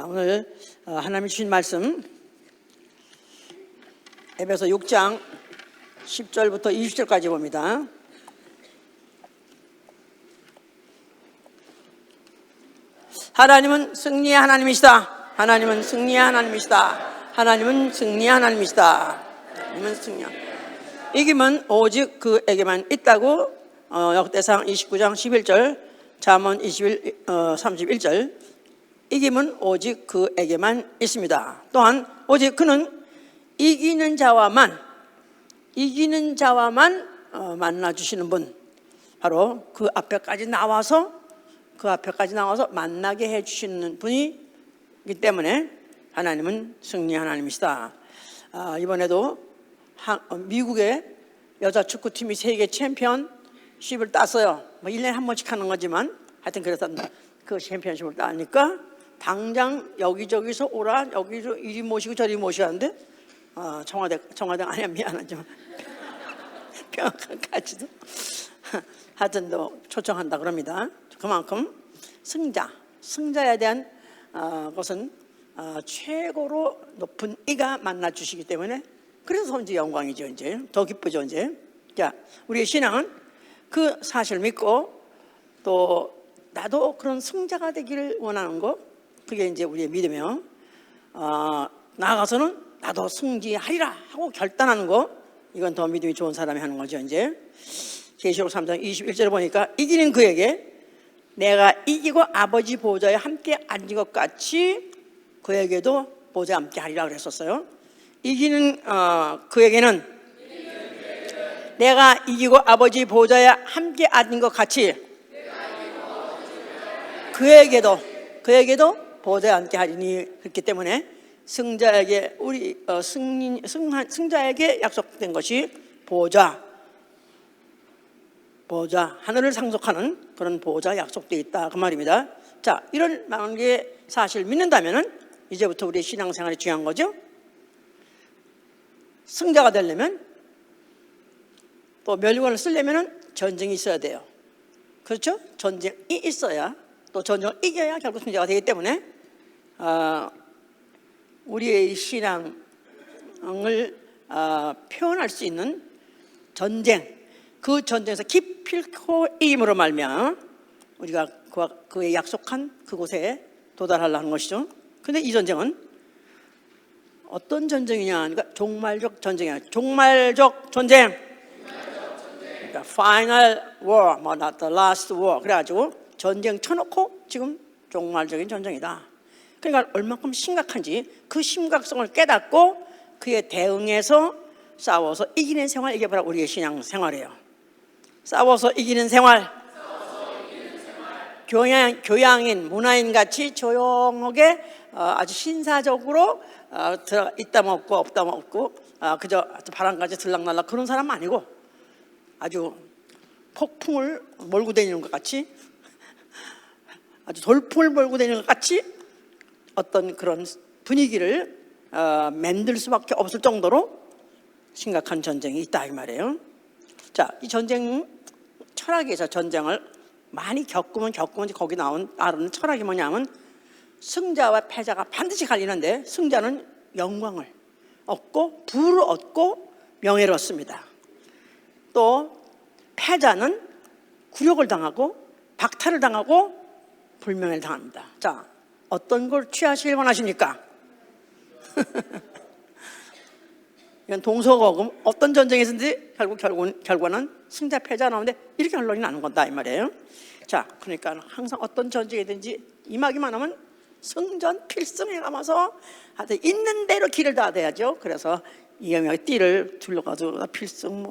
오늘 하나님이 주신 말씀 에베소 6장 10절부터 20절까지 봅니다. 하나님은 승리의 하나님이시다. 하나님은 승리의 하나님이시다. 하나님은 승리의 하나님이시다. 하나님은 승리. 이김은 오직 그에게만 있다고 역대상 29장 11절, 잠언 31절. 이김은 오직 그에게만 있습니다. 또한 오직 그는 이기는 자와만 만나주시는 분, 바로 그 앞에까지 나와서 만나게 해주시는 분이기 때문에 하나님은 승리 하나님이시다. 이번에도 미국의 여자 축구팀이 세계 챔피언십을 땄어요. 1년에 한 번씩 하는 거지만 하여튼 그래서 그 챔피언십을 따니까 당장 여기저기서 오라, 여기서 이리 모시고 저리 모시고 하는데 청와대 아니야, 미안하지만 평화까지도 하여튼 또 초청한다 그럽니다. 그만큼 승자에 대한 것은 최고로 높은 이가 만나주시기 때문에, 그래서 이제 영광이죠. 이제 더 기쁘죠. 이제 자, 우리의 신앙은 그 사실을 믿고 또 나도 그런 승자가 되기를 원하는 거, 그게 이제 우리의 믿음이요. 나아가서는 나도 승리하리라 하고 결단하는 거, 이건 더 믿음이 좋은 사람이 하는 거죠. 이제 계시록 3장 21절을 보니까 이기는 그에게 내가 이기고 아버지 보좌에 함께 앉은 것 같이 그에게도 보좌에 함께 하리라 그랬었어요. 이기는 그에게는 내가 이기고 아버지 보좌에 함께 앉은 것 같이 그에게도 보좌에 함께 하리니, 그렇기 때문에 승자에게 승자에게 약속된 것이 보좌, 하늘을 상속하는 그런 보좌 약속되어 있다, 그 말입니다. 자, 이런 많은 게 사실 믿는다면은 이제부터 우리의 신앙생활이 중요한 거죠. 승자가 되려면 또 멸류관을 쓰려면은 전쟁이 있어야 돼요. 그렇죠? 전쟁이 있어야, 또 전쟁을 이겨야 결국 승자가 되기 때문에 우리의 신앙을 표현할 수 있는 전쟁, 그 전쟁에서 기필코 이김으로 말미암아 우리가 그의 약속한 그곳에 도달하려는 것이죠. 근데 이 전쟁은 어떤 전쟁이냐 하니까 종말적 전쟁이야. 종말적 전쟁. 그러니까 final war, not the last war. 그래가지고 전쟁 쳐놓고 지금 종말적인 전쟁이다. 그러니까 얼마큼 심각한지 그 심각성을 깨닫고 그에 대응해서 싸워서 이기는 생활, 이게 바로 우리의 신앙 생활이에요. 싸워서 이기는 생활. 교양인, 문화인 같이 조용하게 아주 신사적으로 있다 먹고 없다 먹고 그저 바람까지 들락날락 그런 사람 아니고, 아주 폭풍을 몰고 다니는 것 같이, 아주 돌풍을 몰고 다니는 것 같이 어떤 그런 분위기를 만들 수밖에 없을 정도로 심각한 전쟁이 있다, 이 말이에요. 자, 이 전쟁 철학에서 전쟁을 많이 겪으면 거기 나온 따르는 철학이 뭐냐면, 승자와 패자가 반드시 갈리는데 승자는 영광을 얻고 부를 얻고 명예를 얻습니다. 또 패자는 굴욕을 당하고 박탈을 당하고 불명예를 당합니다. 자, 어떤 걸 취하시길 원하십니까? 이건 동서고금, 어떤 전쟁에서든지 결과는 승자 패자 나오는데 이렇게 결론이 나는 건다, 이 말이에요. 자, 그러니까 항상 어떤 전쟁이든지 임하기만 하면 승전 필승에 남아서 하여튼 있는 대로 길을 다 돼야죠. 그래서 이경영의 띠를 둘러가지고 필승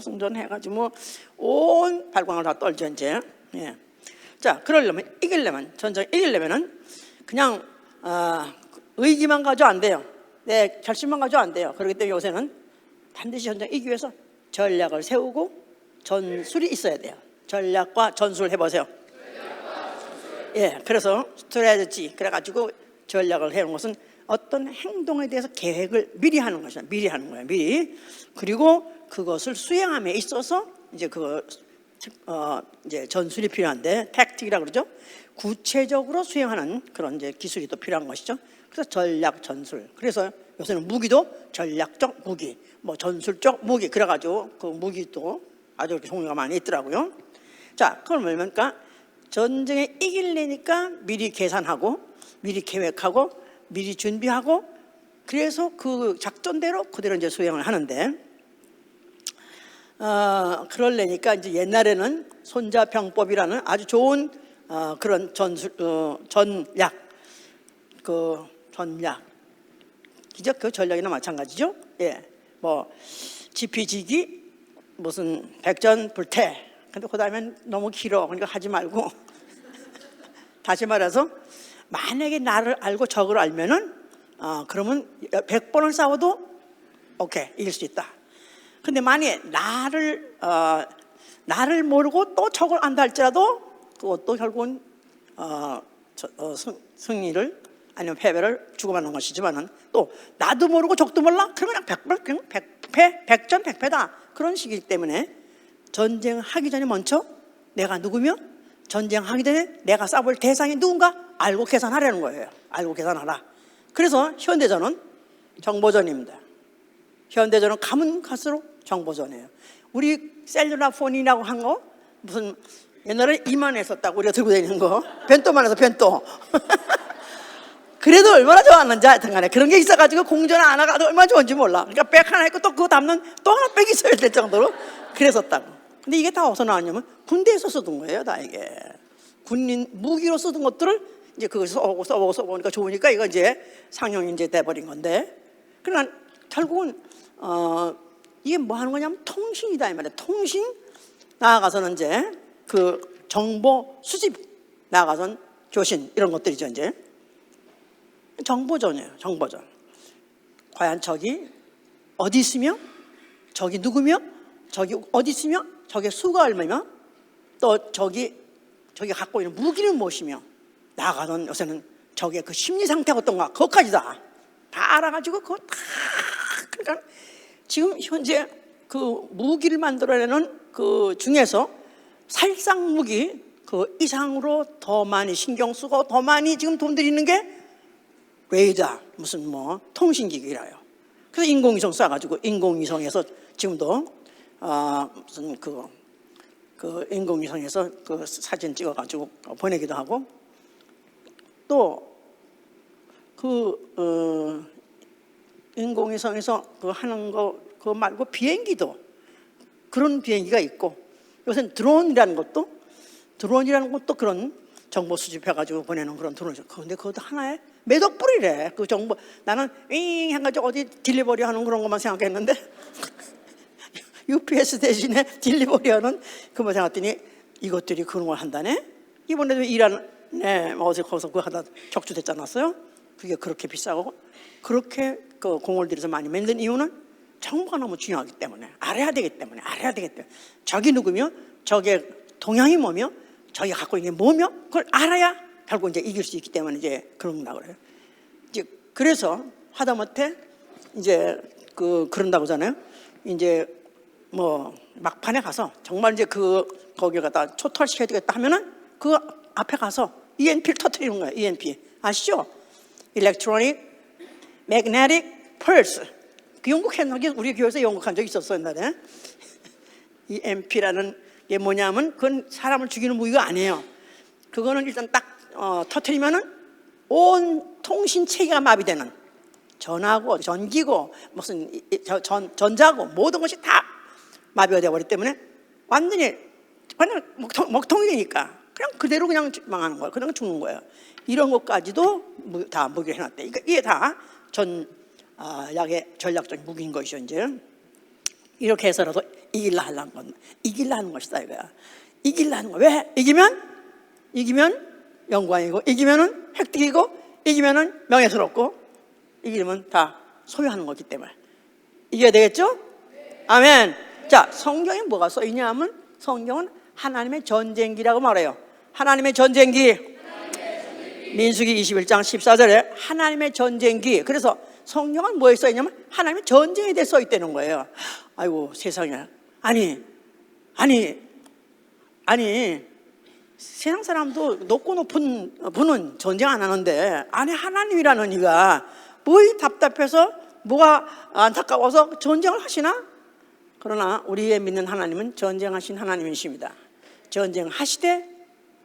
승전 해가지고 온 발광을 다 떨죠 이제. 예. 자, 그러려면 전쟁 이기려면은 그냥 의기만 가지고 안 돼요. 내 결심만 가지고 안 돼요. 그렇기 때문에 요새는 반드시 전쟁 이기기 위해서 전략을 세우고 전술이 있어야 돼요. 전략과 전술 해보세요. 예, 그래서 스트레티지, 그래가지고 전략을 해오는 것은 어떤 행동에 대해서 계획을 미리 하는 것이야. 미리 하는 거예요. 미리. 그리고 그것을 수행함에 있어서 이제 그거 이제 전술이 필요한데 택틱이라고 그러죠. 구체적으로 수행하는 그런 이제 기술이 또 필요한 것이죠. 그래서 전략 전술. 그래서 요새는 무기도 전략적 무기, 뭐 전술적 무기 그래가지고 그 무기도 아주 이렇게 종류가 많이 있더라고요. 자, 그건 뭐냐니까 전쟁에 이기려니까 미리 계산하고 미리 계획하고 미리 준비하고 그래서 그 작전대로 그대로 이제 수행을 하는데 그러려니까 이제 옛날에는 손자병법이라는 아주 좋은 그런 전략 기적 그 전략이나 마찬가지죠. 예, 뭐 지피지기 무슨 백전불태. 근데 그 다음엔 너무 길어. 그러니까 하지 말고 다시 말해서 만약에 나를 알고 적을 알면은 그러면 100번을 싸워도 오케이 이길 수 있다. 근데 만약에 나를 모르고 또 적을 안다 할지라도 그것도 결국은 승리를 아니면 패배를 주고받는 것이지만은 또 나도 모르고 적도 몰라 그러면 그냥 100전100패다 그런 식이기 때문에 전쟁하기 전에 먼저 내가 누구며 전쟁하기 전에 내가 싸울 대상이 누군가 알고 계산하라는 거예요. 알고 계산하라. 그래서 현대전은 정보전입니다. 현대전은 가면 갈수록 정보전이에요. 우리 셀룰라 폰이라고 한 거 무슨 옛날에 이만했었다고 우리가 들고 다니는 거 벤또만 해서 벤또 그래도 얼마나 좋았는지 하여튼 간에 그런 게 있어가지고 공전 하나가 얼마나 좋은지 몰라. 그러니까 백 하나 있고 또 그거 담는 또 하나 백이 있어야 될 정도로 그랬었다고. 근데 이게 다 어디서 나왔냐면 군대에서 쓰던 거예요. 다 이게 군인 무기로 쓰던 것들을 이제 그걸 써보니까 좋으니까 이거 이제 상용이 이제 돼버린 건데 그러나 결국은 이게 뭐 하는 거냐면 통신이다 이 말이에요. 통신 나아가서는 이제 그 정보 수집 나아가서는 교신 이런 것들이죠. 이제 정보전이에요. 정보전. 과연 적이 어디 있으며 적이 누구며 적이 어디 있으며 적의 수가 얼마며 또 적이 갖고 있는 무기는 무엇이며 나아가는 요새는 적의 그 심리 상태가 어떤가 그것까지 다 알아가지고 그거 다 그러니까 지금 현재 그 무기를 만들어내는 그 중에서 살상 무기 그 이상으로 더 많이 신경 쓰고 더 많이 지금 돈 들이는 게 레이더 무슨 뭐 통신기기라요. 그래서 인공위성 쏴가지고 인공위성에서 지금도 무슨 그 인공위성에서 그 사진 찍어가지고 보내기도 하고 또 그 인공위성에서 그 하는 거 그거 말고 비행기도 그런 비행기가 있고 요새는 드론이라는 것도 그런 정보 수집해가지고 보내는 그런 드론이죠. 근데 그것도 하나에 몇억 불이래. 그 정보 나는 윙 해가지고 어디 딜리버리 하는 그런 것만 생각했는데 UPS 대신에 딜리버리 하는 그만 생각했더니 이것들이 그런 걸 한다네. 이번에도 이란에 어제 거기서 그거 하다 격추됐지 않았어요? 그게 그렇게 비싸고 그렇게 그 공을 들여서 많이 만든 이유는 정보가 너무 중요하기 때문에 알아야 되기 때문에 적이 누구며 적의 동향이 뭐며 적이 갖고 있는 게 뭐며 그걸 알아야 결국 이제 이길 수 있기 때문에 이제 그런 거라고 그래요. 이제 그래서 하다못해 이제 그런다고 하잖아요. 이제 뭐 막판에 가서 정말 이제 거기에 갖다 초토화시켜야 되겠다 하면은 그 앞에 가서 EMP를 터뜨리는 거예요. EMP 아시죠? Electronic Magnetic Pulse. 그 연극했는 게 우리 교회에서 연극한 적이 있었어요 옛날에. EMP라는 게 뭐냐면 그건 사람을 죽이는 무기가 아니에요. 그거는 일단 딱 터뜨리면은 온 통신 체계가 마비되는 전하고 전기고 무슨 전자고 모든 것이 다 마비가 되어버리기 때문에 완전히 먹통이 되니까 그냥 그대로 그냥 망하는 거예요. 그냥 죽는 거예요. 이런 것까지도 다 무기를 해놨대. 그러니까 이게 다 약의 전략적인 무기인 것이죠. 이제 이렇게 해서라도 이길라 하는 것이다 이거야. 이길라 하는 거. 왜? 이기면 영광이고 이기면은 획득이고 이기면은 명예스럽고 이기면 다 소유하는 거기 때문에 이겨야 되겠죠? 아멘. 자, 성경에 뭐가 써 있냐 하면 성경은 하나님의 전쟁기라고 말해요. 하나님의 전쟁기. 민수기 21장 14절에 하나님의 전쟁기. 그래서 성경은 뭐에 써 있냐면 하나님의 전쟁에 대해 써 있다는 거예요. 아이고 세상에. 아니 아니 세상 사람도 높고 높은 분은 전쟁 안 하는데 안에 하나님이라는 이가 뭐이 답답해서 뭐가 안타까워서 전쟁을 하시나? 그러나 우리의 믿는 하나님은 전쟁하신 하나님이십니다. 전쟁하시되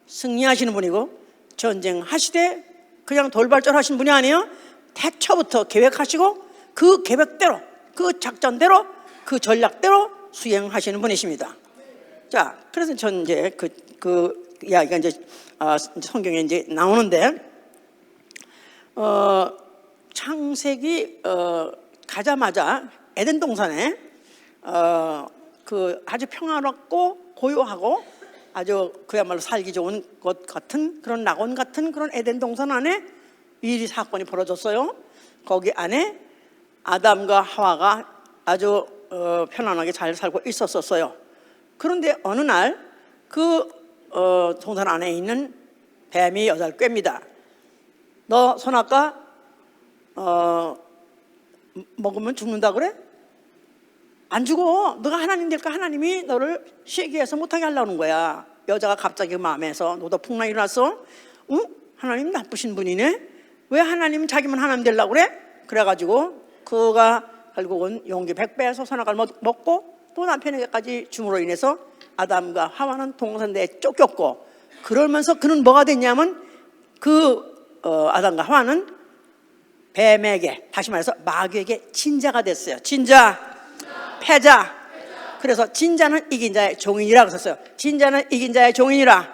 승리하시는 분이고, 전쟁하시되 그냥 돌발전하신 분이 아니에요. 태초부터 계획하시고 그 계획대로, 그 작전대로, 그 전략대로 수행하시는 분이십니다. 자, 그래서 전 이제 그 이야기가 이제 성경에 이제 나오는데, 창세기 가자마자 에덴 동산에 그 아주 평화롭고 고요하고 아주 그야말로 살기 좋은 곳 같은 그런 낙원 같은 그런 에덴 동산 안에 일이 사건이 벌어졌어요. 거기 안에 아담과 하와가 아주 편안하게 잘 살고 있었어요. 그런데 어느 날 그 동산 안에 있는 뱀이 여자를 꿰입니다. 너 선악과 먹으면 죽는다 그래? 안 죽어. 너가 하나님 될까? 하나님이 너를 시기해서 못하게 하려는 거야. 여자가 갑자기 마음에서 노도풍랑이 일어났어. 응? 하나님 나쁘신 분이네. 왜 하나님은 자기만 하나님 되려고 그래? 그래가지고 그가 결국은 용기 100배에서 선악과를 먹고 또 남편에게까지 줌으로 인해서 아담과 하와는 동산대에 쫓겼고, 그러면서 그는 뭐가 됐냐면 아담과 하와는 뱀에게, 다시 말해서 마귀에게 진자가 됐어요. 진자, 패자. 그래서 진자는 이긴 자의 종인이라고 썼어요. 진자는 이긴 자의 종인이라.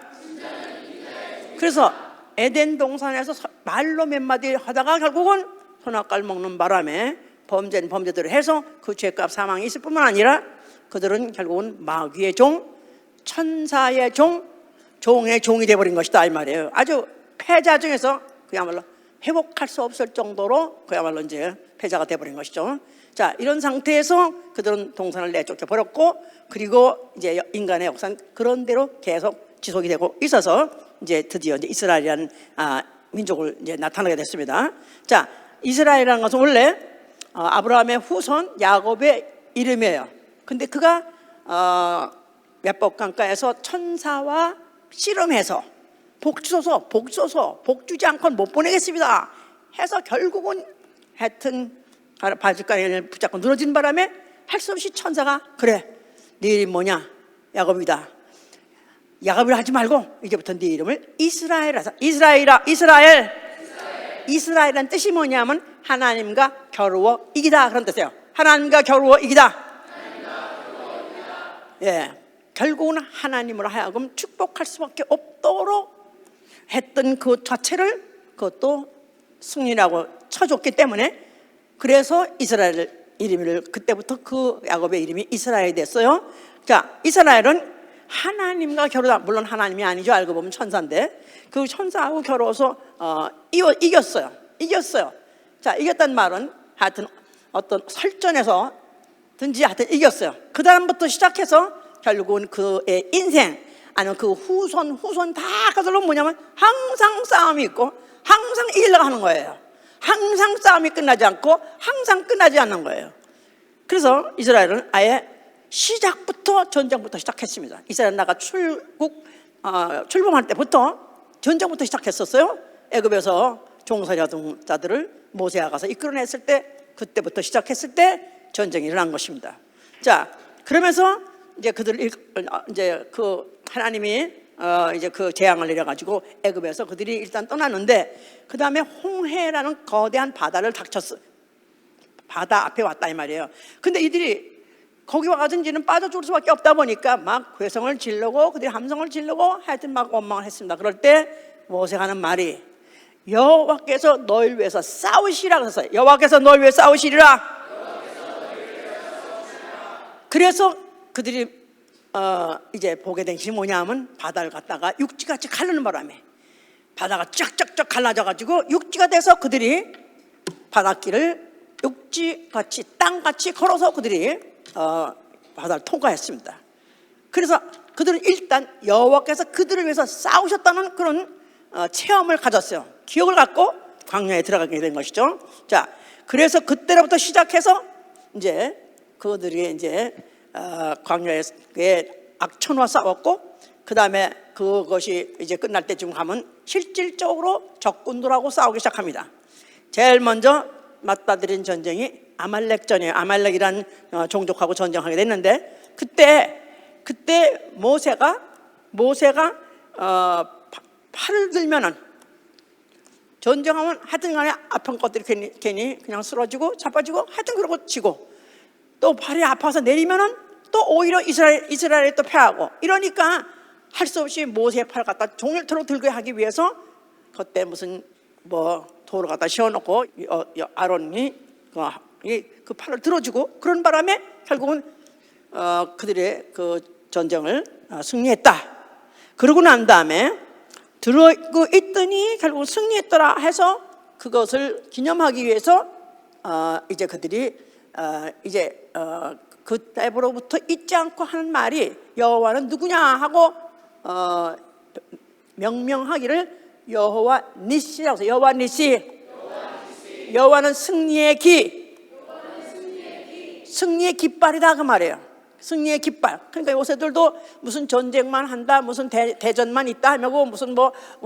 그래서 에덴 동산에서 말로 몇 마디 하다가 결국은 선악과를 먹는 바람에 범죄는 범죄대로 해서 그 죄값 사망이 있을 뿐만 아니라 그들은 결국은 마귀의 종, 천사의 종, 종의 종이 되어버린 것이다 이 말이에요. 아주 패자 중에서 그야말로 회복할 수 없을 정도로 그야말로 이제 패자가 되어버린 것이죠. 자, 이런 상태에서 그들은 동산을 내쫓겨 버렸고, 그리고 이제 인간의 역사는 그런 대로 계속 지속이 되고 있어서 이제 드디어 이제 이스라엘이라는 민족을 이제 나타나게 됐습니다. 자, 이스라엘이라는 것은 원래 아브라함의 후손 야곱의 이름이에요. 근데 그가 야복강가에서 천사와 씨름해서 복 주소서, 복 주소서, 복 주지 않고는 못 보내겠습니다 해서 결국은 하여튼 바짓가랑이를 붙잡고 늘어진 바람에 할 수 없이 천사가 그래, 네 이름 뭐냐? 야곱이다. 야곱이라 하지 말고 이제부터 네 이름을 이스라엘 하자. 이스라엘이란 뜻이 뭐냐면 하나님과 겨루어 이기다 그런 뜻이에요. 하나님과 겨루어 이기다. 예, 결국은 하나님으로 하여금 축복할 수밖에 없도록 했던 그 자체를 그것도 승리라고 쳐줬기 때문에, 그래서 이스라엘 이름을 그때부터 그 야곱의 이름이 이스라엘이 됐어요. 자, 이스라엘은 하나님과 겨루다. 물론 하나님이 아니죠. 알고 보면 천사인데 그 천사하고 겨루어서 이겼어요. 자, 이겼다는 말은 하여튼 어떤 설전에서 든지 하여튼 이겼어요. 그 다음부터 시작해서 결국은 그의 인생, 아니면 그 후손 다 그들로 뭐냐면 항상 싸움이 있고 항상 이기려고 하는 거예요. 항상 싸움이 끝나지 않고 항상 끝나지 않는 거예요. 그래서 이스라엘은 아예 시작부터 전쟁부터 시작했습니다. 이스라엘 나가 출범할 때부터 전쟁부터 시작했었어요. 애굽에서 종살이하던 자들을 모세가 가서 이끌어냈을 때, 그때부터 시작했을 때 전쟁이 일어난 것입니다. 자, 그러면서 이제 이제 그 하나님이 이제 그 재앙을 내려가지고 애굽에서 그들이 일단 떠났는데, 그 다음에 홍해라는 거대한 바다를 닥쳤어. 바다 앞에 왔다 이 말이에요. 근데 이들이 거기 와가지고 이제는 빠져 죽을 수밖에 없다 보니까 막 괴성을 지르고 그들이 함성을 지르고 하여튼 막 원망을 했습니다. 그럴 때 모세가 하는 말이 여호와께서 너희를 위해서 싸우시라 그랬어요. 여호와께서 너희를 위해 싸우시리라. 그래서 그들이 이제 보게 된 것이 뭐냐면 바다를 갖다가 육지같이 가르는 바람에 바다가 쫙쫙쫙 갈라져가지고 육지가 돼서 그들이 바닷길을 육지같이 땅같이 걸어서 그들이 바다를 통과했습니다. 그래서 그들은 일단 여호와께서 그들을 위해서 싸우셨다는 그런 체험을 가졌어요. 기억을 갖고 광야에 들어가게 된 것이죠. 자, 그래서 그때로부터 시작해서 이제 그들이 이제 광야에 악천후와 싸웠고, 그 다음에 그것이 이제 끝날 때쯤 가면 실질적으로 적군들하고 싸우기 시작합니다. 제일 먼저 맞닥뜨린 전쟁이 아말렉전이에요. 아말렉이란 종족하고 전쟁하게 됐는데 그때 모세가 팔을 들면은 전쟁하면 하여튼 간에 아픈 것들이 괜히 그냥 쓰러지고 자빠지고 하여튼 그러고 지고, 또 팔이 아파서 내리면은 또 오히려 이스라엘이 또 패하고, 이러니까 할 수 없이 모세의 팔을 갖다 종일토록 들게 하기 위해서 그때 무슨 돌을 갖다 씌워놓고 아론이 그 팔을 들어주고, 그런 바람에 결국은 그들의 그 전쟁을 승리했다. 그러고 난 다음에 들어있고 있더니 결국 승리했더라 해서 그것을 기념하기 위해서 이제 그들이 그때부터 잊지 않고 하는 말이 여호와는 누구냐 하고 명명하기를 여호와 니시라고 해서 여호와 니시, 여호와는 승리의 기, 승리의 깃발이다 그 말이에요. 승리의 깃발. 그러니까 요새들도 무슨 전쟁만 한다, 무슨 대전만 있다 하면 무슨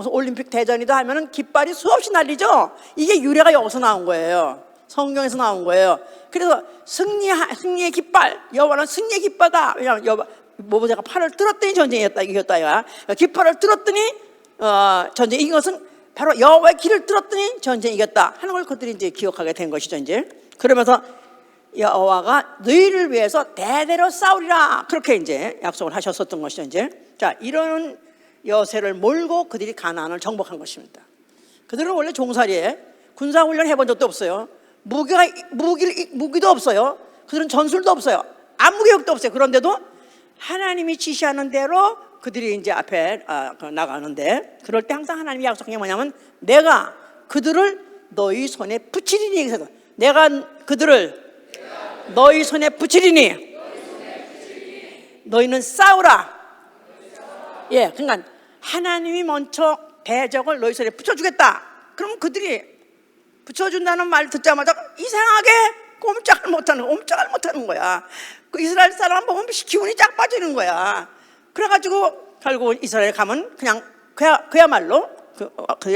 올림픽 대전이다 하면은 깃발이 수없이 날리죠. 이게 유래가 여기서 나온 거예요. 성경에서 나온 거예요. 그래서 승리의 깃발, 여호와는 승리의 깃발이다. 왜냐하면 모세가 팔을 들었더니 전쟁이 이겼다. 깃발을 들었더니 전쟁이 이긴 것은 바로 여호와의 길을 들었더니 전쟁이 이겼다 하는 걸 그들이 이제 기억하게 된 것이죠. 이제 그러면서 여호와가 너희를 위해서 대대로 싸우리라, 그렇게 이제 약속을 하셨었던 것이죠. 이제 자, 이런 여세를 몰고 그들이 가나안을 정복한 것입니다. 그들은 원래 종살이에 군사훈련 해본 적도 없어요. 무기도 없어요. 그들은 전술도 없어요. 아무 계획도 없어요. 그런데도 하나님이 지시하는 대로 그들이 이제 앞에 나가는데, 그럴 때 항상 하나님이 약속한 게 뭐냐면 내가 그들을 너희 손에 붙이리니, 그래서 내가 그들을 너희 손에 붙이리니 너희는 싸우라. 예, 그러니까 하나님이 먼저 대적을 너희 손에 붙여주겠다. 그럼 그들이 붙여준다는 말 듣자마자 이상하게 꼼짝을 못하는 거야. 그 이스라엘 사람 보면 기운이 쫙 빠지는 거야. 그래가지고 결국은 이스라엘 가면 그냥 그야말로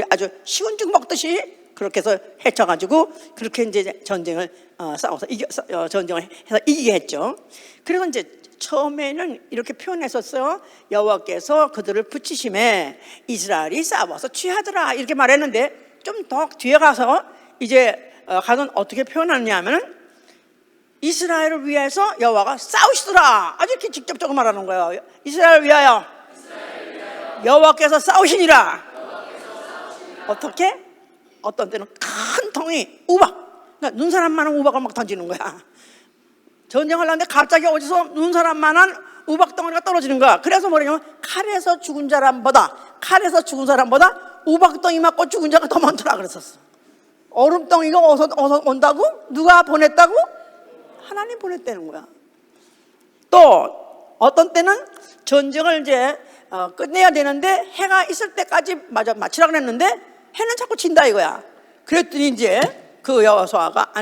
아주 쉬운 죽 먹듯이 그렇게 해서 해쳐가지고 그렇게 이제 전쟁을 싸워서 전쟁을 해서 이기게 했죠. 그리고 이제 처음에는 이렇게 표현했었어요. 여호와께서 그들을 붙이심에 이스라엘이 싸워서 취하더라, 이렇게 말했는데, 좀 더 뒤에 가서 이제 가서 어떻게 표현하느냐 하면은 이스라엘을 위해서 여호와가 싸우시더라, 아주 이렇게 직접적으로 말하는 거예요. 이스라엘을 위하여 여호와께서 싸우시니라. 어떻게? 어떤 때는 큰 통이 우박, 그러니까 눈사람만한 우박을 막 던지는 거야. 전쟁하려는데 갑자기 어디서 눈사람만한 우박 덩어리가 떨어지는 거야. 그래서 뭐냐면 칼에서 죽은 사람보다 우박 덩이 맞고 죽은 자가 더 많더라 그랬었어. 얼음 덩이가 어서 온다고? 누가 보냈다고? 하나님 보냈다는 거야. 또 어떤 때는 전쟁을 이제 끝내야 되는데 해가 있을 때까지 마치라 그랬는데 해는 자꾸 진다 이거야. 그랬더니 이제 그 여호수아가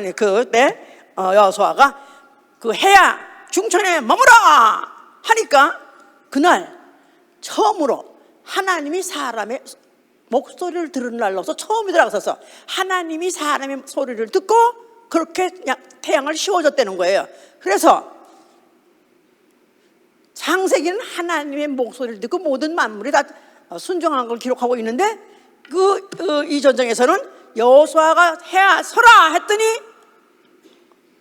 여호수아가 그 해야 중천에 머무라 하니까 그날 처음으로 하나님이 사람의 목소리를 들은 날로서 처음이더라. 그래서 하나님이 사람의 소리를 듣고 그렇게 태양을 씌워줬다는 거예요. 그래서 창세기는 하나님의 목소리를 듣고 모든 만물이 다 순종한 걸 기록하고 있는데, 이 전쟁에서는 여호수아가 해야 서라 했더니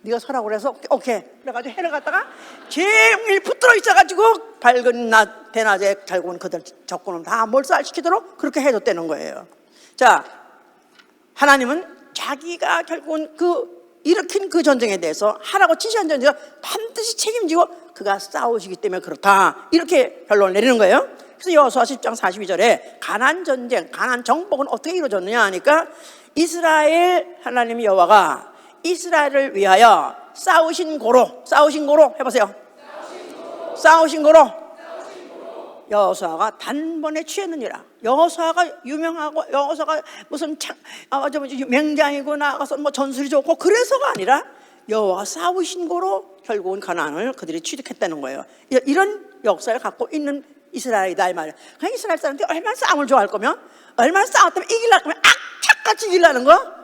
네가 서라고 그래서 오케이 그래가지고 해를 갖다가 종일 붙들어 있어가지고 밝은 낮 대낮에 결국은 그들 적군을 다 몰살시키도록 그렇게 해줬다는 거예요. 자, 하나님은 자기가 결국은 일으킨 그 전쟁에 대해서 하라고 지시한 전쟁을 반드시 책임지고 그가 싸우시기 때문에 그렇다, 이렇게 결론을 내리는 거예요. 그래서 여호수아 10장 42절에 가나안 전쟁, 가나안 정복은 어떻게 이루어졌느냐 하니까 이스라엘 하나님 여호와가 이스라엘을 위하여 싸우신 고로 해보세요. 싸우신 고로 여호수아가 단번에 취했느니라. 여호수아가 유명하고 여호수아가 무슨 맹장이고 나가서 전술이 좋고 그래서가 아니라 여호와가 싸우신 고로 결국은 가나안을 그들이 취득했다는 거예요. 이런 역사를 갖고 있는 이스라엘이다 이 말이야. 그냥 이스라엘 사람들이 얼마나 싸움을 좋아할 거면, 얼마나 싸웠다면 이기려고 하면 악착같이 이기려는 거?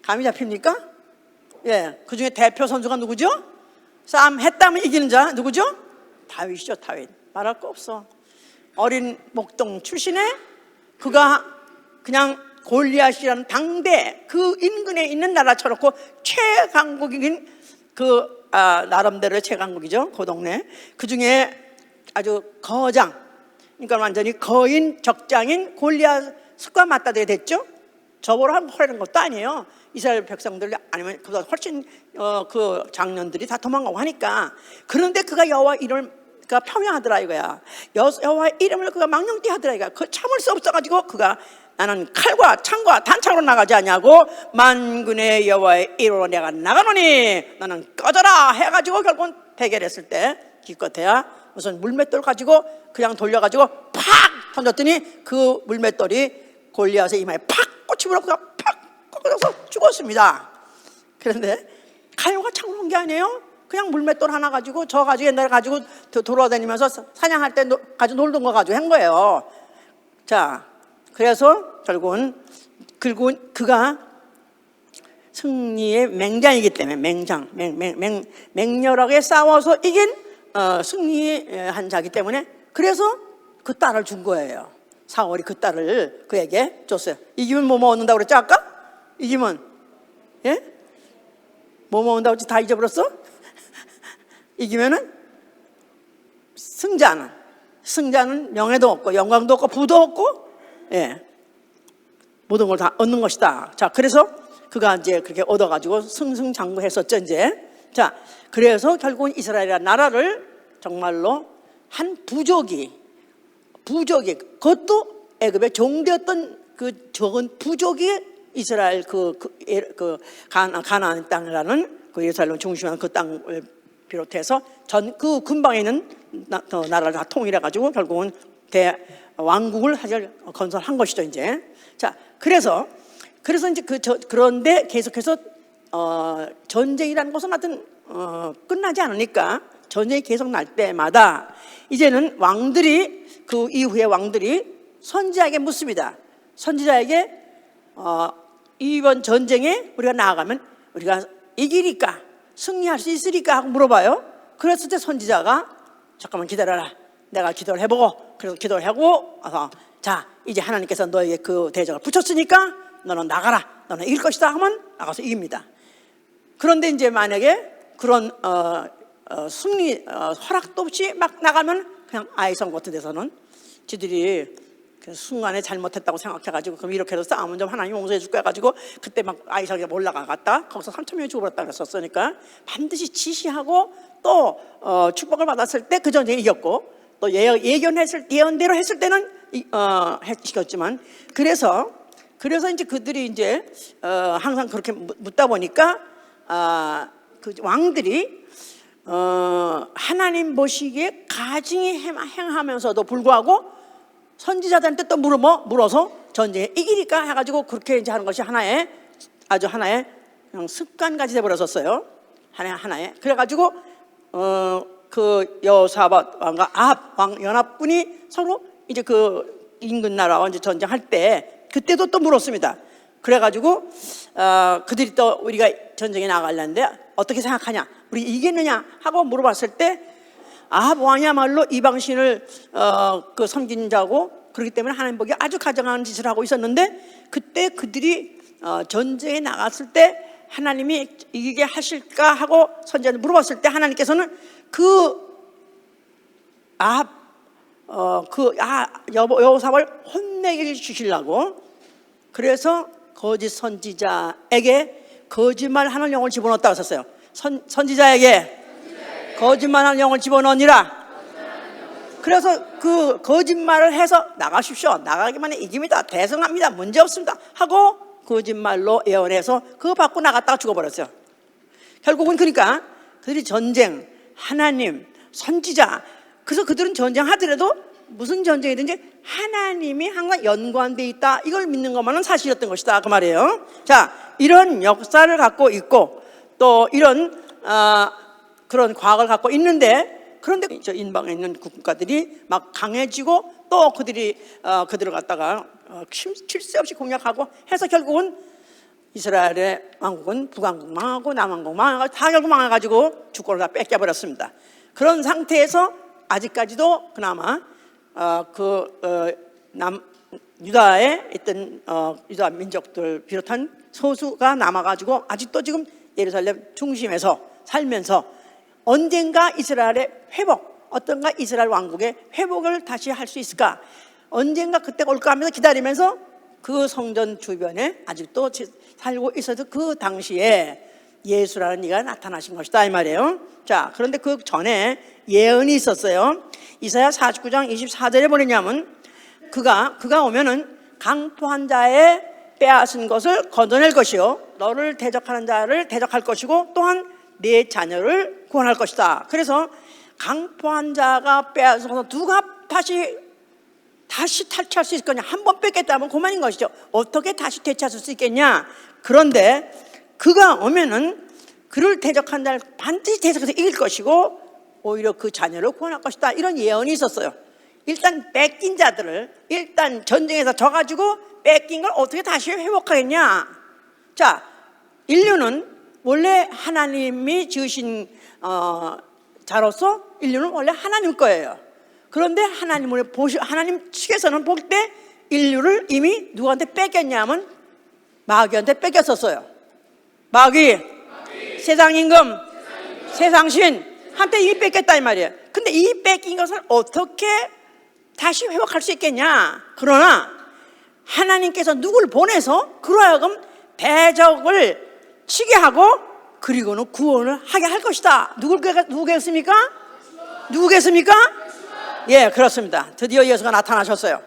감이 잡힙니까? 예, 그 중에 대표 선수가 누구죠? 싸움 했다면 이기는 자 누구죠? 다윗이죠. 다윗. 말할 거 없어. 어린 목동 출신의 그가 그냥 골리앗이라는 당대 그 인근에 있는 나라 쳐놓고 최강국인 그 나름대로의 최강국이죠. 그 동네 그 중에 아주 거장, 그러니까 완전히 거인 적장인 골리앗과 맞다들이 됐죠. 저보러 하려는 것도 아니에요. 이스라엘 백성들 아니면 그보다 훨씬 그 장년들이 다 도망가고 하니까. 그런데 그가 여호와 이름을 그가 평양하더라 이거야. 여호와 이름을 그가 망령되이 하더라 이거야. 그 참을 수 없어가지고 그가 나는 칼과 창과 단창으로 나가지 않냐고 만군의 여호와의 이름으로 내가 나가노니 너는 꺼져라 해가지고 결국은 대결했을 때 기껏해야 무슨 물맷돌 가지고 그냥 돌려가지고 팍 던졌더니 그 물맷돌이 골리앗의 이마에 팍 꽂히므로 그가 팍 꺾어져서 죽었습니다. 그런데 칼과 창으로 온 게 아니에요. 그냥 물맷돌 하나 가지고 저 가지고 옛날에 가지고 돌아다니면서 사냥할 때 가지고 놀던 거 가지고 한 거예요. 자, 그래서 결국은 그가 승리의 맹장이기 때문에 맹렬하게 싸워서 이긴 승리한 자기 때문에 그래서 그 딸을 준 거예요. 사울이 그 딸을 그에게 줬어요. 이기면 뭐 얻는다고 그랬죠 아까? 이기면 예? 뭐 얻는다고 했지? 다 잊어버렸어? 이기면은 승자는 명예도 없고 영광도 없고 부도 없고 예, 모든 걸 다 얻는 것이다. 자, 그래서 그가 이제 그렇게 얻어가지고 승승장구했었죠 이제. 자, 그래서 결국은 이스라엘이라는 나라를 정말로 한 부족이 그것도 애굽의 종되었던 그 적은 부족이 이스라엘 가나안 땅이라는 그 예루살렘 중심한 그 땅을 비롯해서 전 그 근방에 있는 나라를 다 통일해 가지고 결국은 왕국을 건설한 것이죠 이제. 자, 그래서 이제 그런데 계속해서 전쟁이라는 것은 하여튼 끝나지 않으니까 전쟁이 계속 날 때마다 이제는 왕들이 그 이후에 왕들이 선지자에게 묻습니다. 선지자에게 이번 전쟁에 우리가 나아가면 우리가 이기니까 승리할 수 있으리까 하고 물어봐요. 그랬을 때 선지자가 잠깐만 기다려라. 내가 기도를 해보고 그래서 기도를 하고 자 이제 하나님께서 너에게 그 대적을 붙였으니까 너는 나가라. 너는 이길 것이다 하면 나가서 이깁니다. 그런데 이제 만약에 그런 승리 허락도 없이 막 나가면 그냥 아이성 같은 데서는 지들이 그 순간에 잘못했다고 생각해가지고 그럼 이렇게 해서 싸우면 좀 하나님 용서해 줄 거야 가지고 그때 막 아이성에 올라가갔다 거기서 3,000명이 죽어버렸다 그랬었으니까 반드시 지시하고 또 축복을 받았을 때 그 전쟁에 이겼고 또 예언대로 했을 때는 시켰지만 그래서 이제 그들이 이제 항상 그렇게 묻다 보니까 그 왕들이 하나님 보시기에 가증히 행하면서도 불구하고 선지자들한테 또 물어서 전쟁에 이기니까 해가지고 그렇게 이제 하는 것이 하나의 그냥 습관까지 돼버렸었어요. 하나의. 그래가지고 그 여호사밧 왕과 아합 왕 연합군이 서로 이제 그 인근 나라와 이제 전쟁할 때 그때도 또 물었습니다. 그래가지고 그들이 또 우리가 전쟁에 나가려는데 어떻게 생각하냐, 우리 이기느냐 하고 물어봤을 때 아합 왕이야말로 이방신을 그 섬긴 자고 그렇기 때문에 하나님 보기에 아주 가증한 짓을 하고 있었는데 그때 그들이 전쟁에 나갔을 때 하나님이 이기게 하실까 하고 선지자한테 물어봤을 때 하나님께서는 여호사밧을 혼내게 주시려고 그래서 거짓 선지자에게 거짓말하는 영을 집어넣었다고 했었어요. 선지자에게 거짓말하는 영을 집어넣으니라. 그래서 그 거짓말을 해서 나가십시오. 나가기만 해 이깁니다. 대성합니다. 문제없습니다. 하고 거짓말로 예언해서 그거 받고 나갔다가 죽어버렸어요. 결국은 그러니까 그들이 전쟁, 하나님, 선지자, 그래서 그들은 전쟁하더라도 무슨 전쟁이든지 하나님이 항상 연관되어 있다, 이걸 믿는 것만은 사실이었던 것이다 그 말이에요. 자, 이런 역사를 갖고 있고 또 이런 그런 과학을 갖고 있는데 그런데 저 인방에 있는 국가들이 막 강해지고 또 그들을 갖다가 쉴 새 없이 공략하고 해서 결국은 이스라엘의 왕국은 북왕국 망하고 남왕국 망하고 다 결국 망해가지고 주권을 다 뺏겨버렸습니다. 그런 상태에서 아직까지도 그나마 유다에 있던 유다 민족들 비롯한 소수가 남아가지고 아직도 지금 예루살렘 중심에서 살면서 언젠가 이스라엘의 회복, 어떤가 이스라엘 왕국의 회복을 다시 할 수 있을까, 언젠가 그때가 올까 하면서 기다리면서 그 성전 주변에 아직도 살고 있어도 그 당시에 예수라는 이가 나타나신 것이다 이 말이에요. 자, 그런데 그 전에 예언이 있었어요. 이사야 49장 24절에 뭐냐면 그가 오면은 강포한 자의 빼앗은 것을 걷어낼 것이요 너를 대적하는 자를 대적할 것이고 또한 네 자녀를 구원할 것이다. 그래서 강포한 자가 빼앗은 것을 누가 다시 탈취할 수 있을 거냐, 한 번 뺏겠다면 그만인 것이죠. 어떻게 다시 되찾을 수 있겠냐. 그런데 그가 오면은 그를 대적한 자를 반드시 대적해서 이길 것이고 오히려 그 자녀를 구원할 것이다. 이런 예언이 있었어요. 일단 뺏긴 자들을 일단 전쟁에서 져가지고 뺏긴 걸 어떻게 다시 회복하겠냐. 자, 인류는 원래 하나님이 지으신 자로서 인류는 원래 하나님 거예요. 그런데 하나님 측에서는 볼 때 인류를 이미 누구한테 뺏겼냐면 마귀한테 뺏겼었어요. 마귀, 세상 임금, 세상 신 한테 이미 뺏겼다 이 말이에요. 근데 이 뺏긴 것을 어떻게 다시 회복할 수 있겠냐. 그러나 하나님께서 누구를 보내서 그로 하여금 대적을 치게 하고 그리고는 구원을 하게 할 것이다. 누구겠습니까? 예, 그렇습니다. 드디어 예수가 나타나셨어요.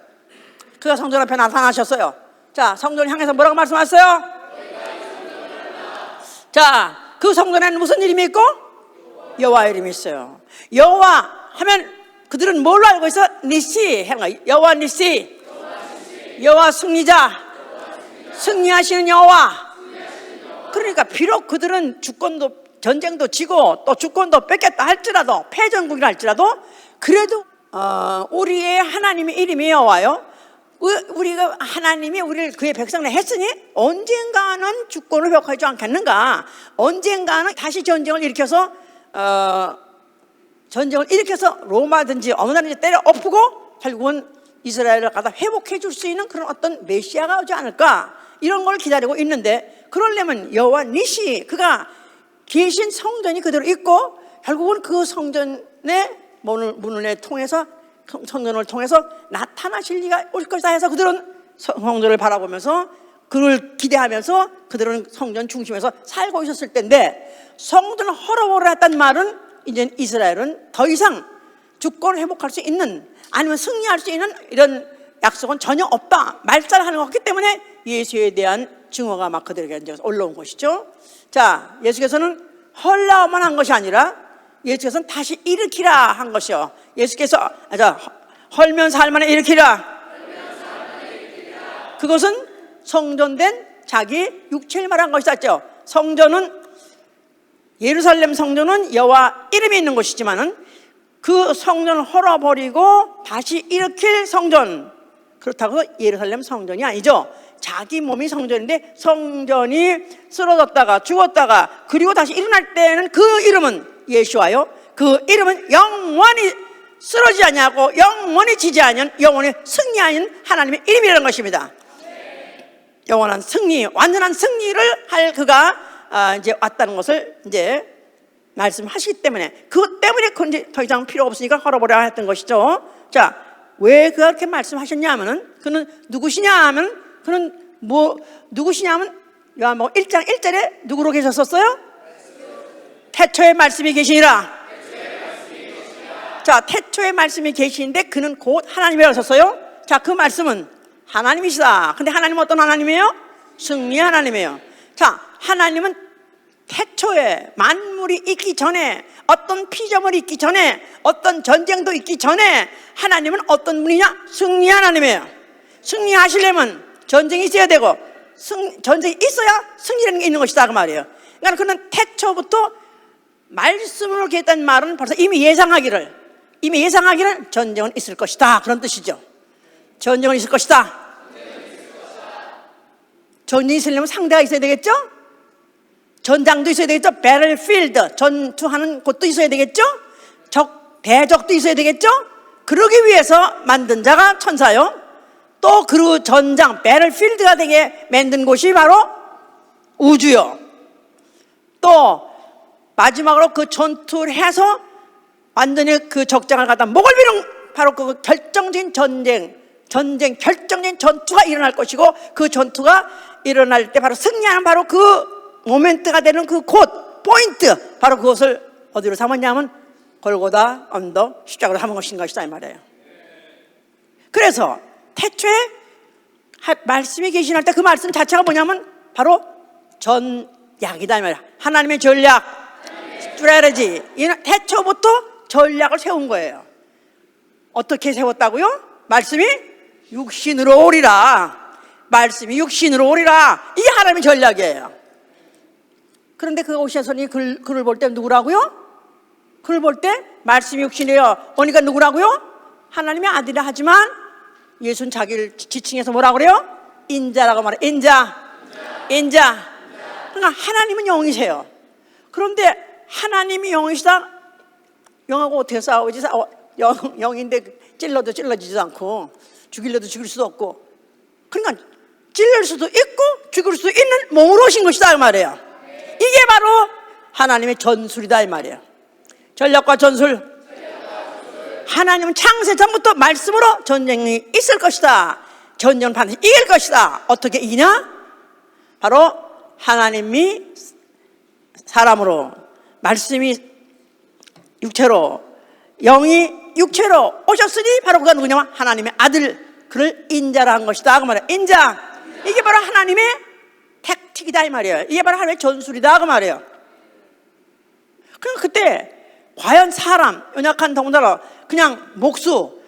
그가 성전 앞에 나타나셨어요. 자, 성전을 향해서 뭐라고 말씀하셨어요? 자, 그 성전에는 무슨 이름이 있고? 여호와 이름이 있어요. 여호와 하면 그들은 뭘로 알고 있어? 니시, 여호와 니시, 여호와 승리자, 승리하시는 여호와. 그러니까 비록 그들은 전쟁도 지고 또 주권도 뺏겼다 할지라도, 패전국이라 할지라도 그래도 우리의 하나님의 이름이 여호와요. 우리가 하나님이 우리를 그의 백성을 했으니 언젠가는 주권을 회복하지 않겠는가. 언젠가는 다시 전쟁을 일으켜서 로마든지 어느 나라든지 때려 엎고 결국은 이스라엘을 갖다 회복해 줄 수 있는 그런 어떤 메시아가 오지 않을까, 이런 걸 기다리고 있는데, 그러려면 여호와 니시, 그가 계신 성전이 그대로 있고 결국은 그 성전의 문을 통해서 성전을 통해서 나타나실 리가 올 것이다 해서 그들은 성전을 바라보면서 그를 기대하면서 그들은 성전 중심에서 살고 있었을 때인데, 성전을 헐어버려 했단 말은 이제 이스라엘은 더 이상 주권을 회복할 수 있는 아니면 승리할 수 있는 이런 약속은 전혀 없다, 말살하는 것 같기 때문에 예수에 대한 증오가 막 그들에게 이제 올라온 것이죠. 자, 예수께서는 헐라만 한 것이 아니라 예수께서는 다시 일으키라 한 것이요. 예수께서 헐면서 할 만에 일으키라. 그것은 성전된 자기 육체를 말한 것이었죠. 예루살렘 성전은 여호와 이름이 있는 곳이지만은 그 성전을 헐어버리고 다시 일으킬 성전, 그렇다고 예루살렘 성전이 아니죠. 자기 몸이 성전인데 성전이 쓰러졌다가 죽었다가 그리고 다시 일어날 때는 그 이름은 예수와요. 그 이름은 영원히 쓰러지지 않냐고, 영원히 지지 않은, 영원히 승리하는 하나님의 이름이라는 것입니다. 영원한 승리, 완전한 승리를 할 그가 이제 왔다는 것을 이제 말씀하시기 때문에, 그것 때문에 더 이상 필요 없으니까 헐어버려야 했던 것이죠. 자, 왜 그렇게 말씀하셨냐 하면은, 그는 누구시냐 하면, 그는 누구시냐 하면 요한복음 1장 1절에 누구로 계셨었어요? 태초에 말씀이 계시니라. 자, 태초에 말씀이 계시는데 그는 곧 하나님이라고 하셨어요. 자, 그 말씀은 하나님이시다. 근데 하나님은 어떤 하나님이에요? 승리 하나님이에요. 자, 하나님은 태초에 만물이 있기 전에, 어떤 피조물이 있기 전에, 어떤 전쟁도 있기 전에 하나님은 어떤 분이냐? 승리 하나님이에요. 승리하시려면 전쟁이 있어야 되고 전쟁이 있어야 승리라는 게 있는 것이다 그 말이에요. 그러니까 그는 태초부터 말씀으로 이렇게 했다는 말은 벌써 이미 예상하기를 전쟁은 있을 것이다, 그런 뜻이죠. 전쟁은 있을 것이다. 전쟁이 있으려면 상대가 있어야 되겠죠? 전장도 있어야 되겠죠? 배틀필드, 전투하는 곳도 있어야 되겠죠? 대적도 있어야 되겠죠? 그러기 위해서 만든 자가 천사요. 또 그 전장, 배틀필드가 되게 만든 곳이 바로 우주요. 또 마지막으로 그 전투를 해서 완전히 그 적장을 갖다 목을 비는 바로 그 결정적인 결정적인 전투가 일어날 것이고, 그 전투가 일어날 때 바로 승리하는 바로 그 모멘트가 되는 그 곳, 포인트, 바로 그것을 어디로 삼았냐면 골고다 언덕 십자가로 삼은 것이다 이 말이에요. 그래서 태초에 말씀이 계시할 때 그 말씀 자체가 뭐냐면 바로 전략이다 이 말이야. 하나님의 전략, 스트래티지. 태초부터 전략을 세운 거예요. 어떻게 세웠다고요? 말씀이 육신으로 오리라. 말씀이 육신으로 오리라. 이게 하나님의 전략이에요. 그런데 그 오시아선이 글을 볼 때 누구라고요? 글을 볼 때 말씀이 육신이에요. 오니까 누구라고요? 하나님의 아들이라 하지만 예수는 자기를 지칭해서 뭐라 그래요? 인자라고 말해요. 인자. 그러니까 하나님은 영이세요. 그런데 하나님이 영이시다. 영하고 어떻게 싸우지? 영인데 찔러도 찔러지지도 않고 죽이려도 죽일 수도 없고, 그러니까 찔릴 수도 있고 죽일 수 있는 몸으로 오신 것이다 이 말이에요. 이게 바로 하나님의 전술이다 이 말이에요. 전략과 전술. 하나님은 창세 전부터 말씀으로 전쟁이 있을 것이다. 전쟁은 반드시 이길 것이다. 어떻게 이기냐? 바로 하나님이 사람으로, 말씀이 육체로, 영이 육체로 오셨으니 바로 그가 누구냐면 하나님의 아들, 그를 인자라 한 것이다 그 말이에요. 인자. 이게 바로 하나님의 택틱이다 이 말이에요. 이게 바로 하나님의 전술이다 그 말이에요. 그럼 그때 과연 사람, 연약한 더군다나 그냥 목수,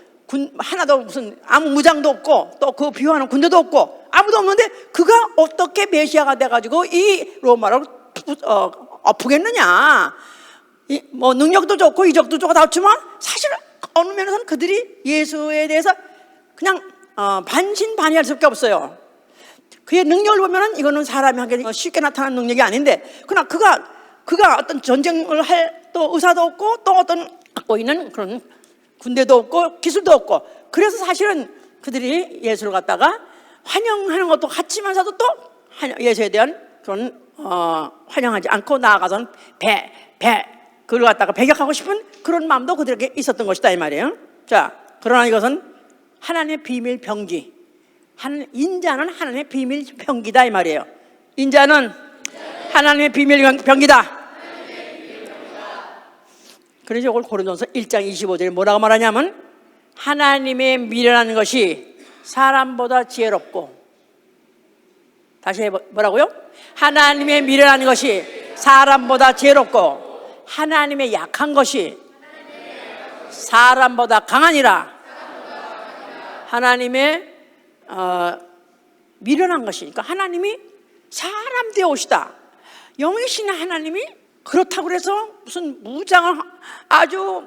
하나도 무슨 아무 무장도 없고 또 그 비유하는 군대도 없고 아무도 없는데 그가 어떻게 메시아가 돼가지고 이 로마를 엎으겠느냐. 뭐 능력도 좋고 이적도 좋고 다 좋지만 사실 어느 면에서는 그들이 예수에 대해서 그냥 반신반의할 수밖에 없어요. 그의 능력을 보면은 이거는 사람이 하기에 쉽게 나타나는 능력이 아닌데, 그러나 그가 어떤 전쟁을 할 또 의사도 없고 또 어떤 갖고 있는 그런 군대도 없고 기술도 없고, 그래서 사실은 그들이 예수를 갖다가 환영하는 것도 같지만서도 또 예수에 대한 그런 환영하지 않고 나아가서는 그걸 갖다가 배격하고 싶은 그런 마음도 그들에게 있었던 것이다 이 말이에요. 자, 그러나 이것은 하나님의 비밀 병기, 인자는 하나님의 비밀 병기다 이 말이에요. 인자는 하나님의 비밀 병기다. 그래서 이걸 고린도전서 1장 25절에 뭐라고 말하냐면, 하나님의 미련한 것이 사람보다 지혜롭고, 다시 뭐라고요? 하나님의 미련한 것이 사람보다 지혜롭고 하나님의 약한 것이 사람보다 강하니라. 하나님의 미련한 것이, 그러니까 하나님이 사람 되어 오시다. 영이신 하나님이 그렇다고 해서 무슨 무장을 아주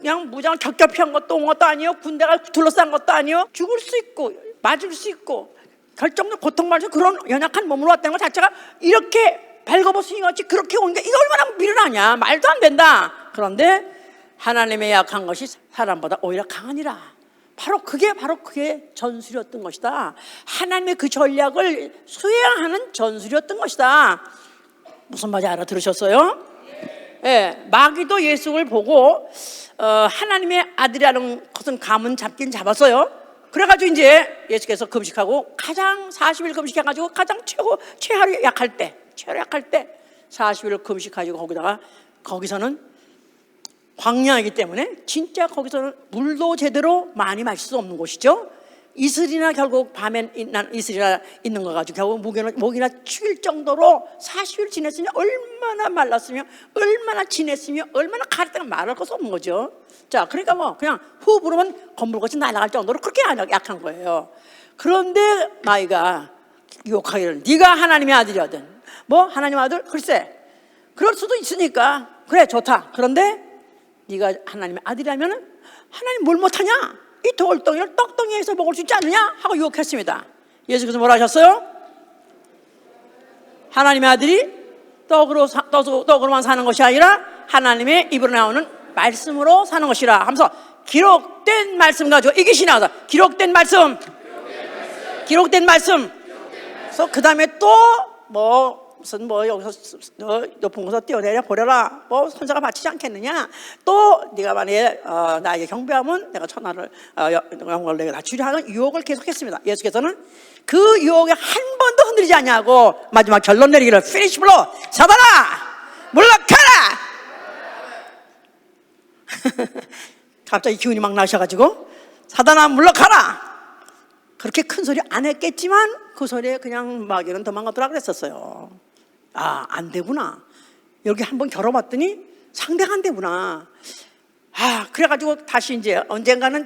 그냥 무장을 겹겹이 한 것도 온 것도 아니요, 군대가 둘러싼 것도 아니요, 죽을 수 있고 맞을 수 있고 결정적 고통받을 수 그런 연약한 몸으로 왔다는 것 자체가 이렇게 발거벗으니 같이 그렇게 온 게 이거 얼마나 미련하냐, 말도 안 된다. 그런데 하나님의 약한 것이 사람보다 오히려 강하니라. 바로 그게 전술이었던 것이다. 하나님의 그 전략을 수행하는 전술이었던 것이다. 무슨 말인지 알아들으셨어요? 예, 마귀도 예수를 보고 하나님의 아들이라는 것은 감은 잡긴 잡았어요. 그래가지고 이제 예수께서 금식하고 가장 40일 금식해가지고 가장 최하로 약할 때 40일 금식하시고 거기서는 광야이기 때문에 진짜 거기서는 물도 제대로 많이 마실 수 없는 곳이죠. 이슬이나 결국 밤엔 이슬이나 있는 거 가지고 결국 목이나 죽일 정도로 40일 지냈으니 얼마나 말랐으며 얼마나 지냈으며 얼마나 가르다가 말할 것도 없는 거죠. 자, 그러니까 뭐 그냥 후 부르면 건물같이 날아갈 정도로 그렇게 약한 거예요. 그런데 마귀가 유혹하기를 네가 하나님의 아들이거든. 뭐 하나님 아들? 글쎄 그럴 수도 있으니까 그래 좋다. 그런데 네가 하나님의 아들이라면 하나님 뭘 못하냐? 이 돌덩이를 떡덩이에서 먹을 수 있지 않느냐? 하고 유혹했습니다. 예수께서 뭐라 하셨어요? 하나님의 아들이 떡으로만 사는 것이 아니라 하나님의 입으로 나오는 말씀으로 사는 것이라 하면서 기록된 말씀 가지고 이것이 나와서 기록된 말씀. 그래서 그 다음에 또 무슨 여기서 높은 곳에서 뛰어내려 보려라. 선자가 바치지 않겠느냐. 또 네가 만약에 나에게 경배하면 내가 천하를 영광을 내게 낮추려 하는 유혹을 계속했습니다. 예수께서는 그 유혹에 한 번도 흔들리지 않냐고 마지막 결론 내리기를 피니시 블로 사단아 물러가라. 갑자기 기운이 막 나셔가지고 사단아 물러가라. 그렇게 큰 소리 안 했겠지만 그 소리에 그냥 마귀는 도망가더라 그랬었어요. 안 되구나. 여기 한번 겨뤄봤더니 상대가 안 되구나. 그래가지고 다시 이제 언젠가는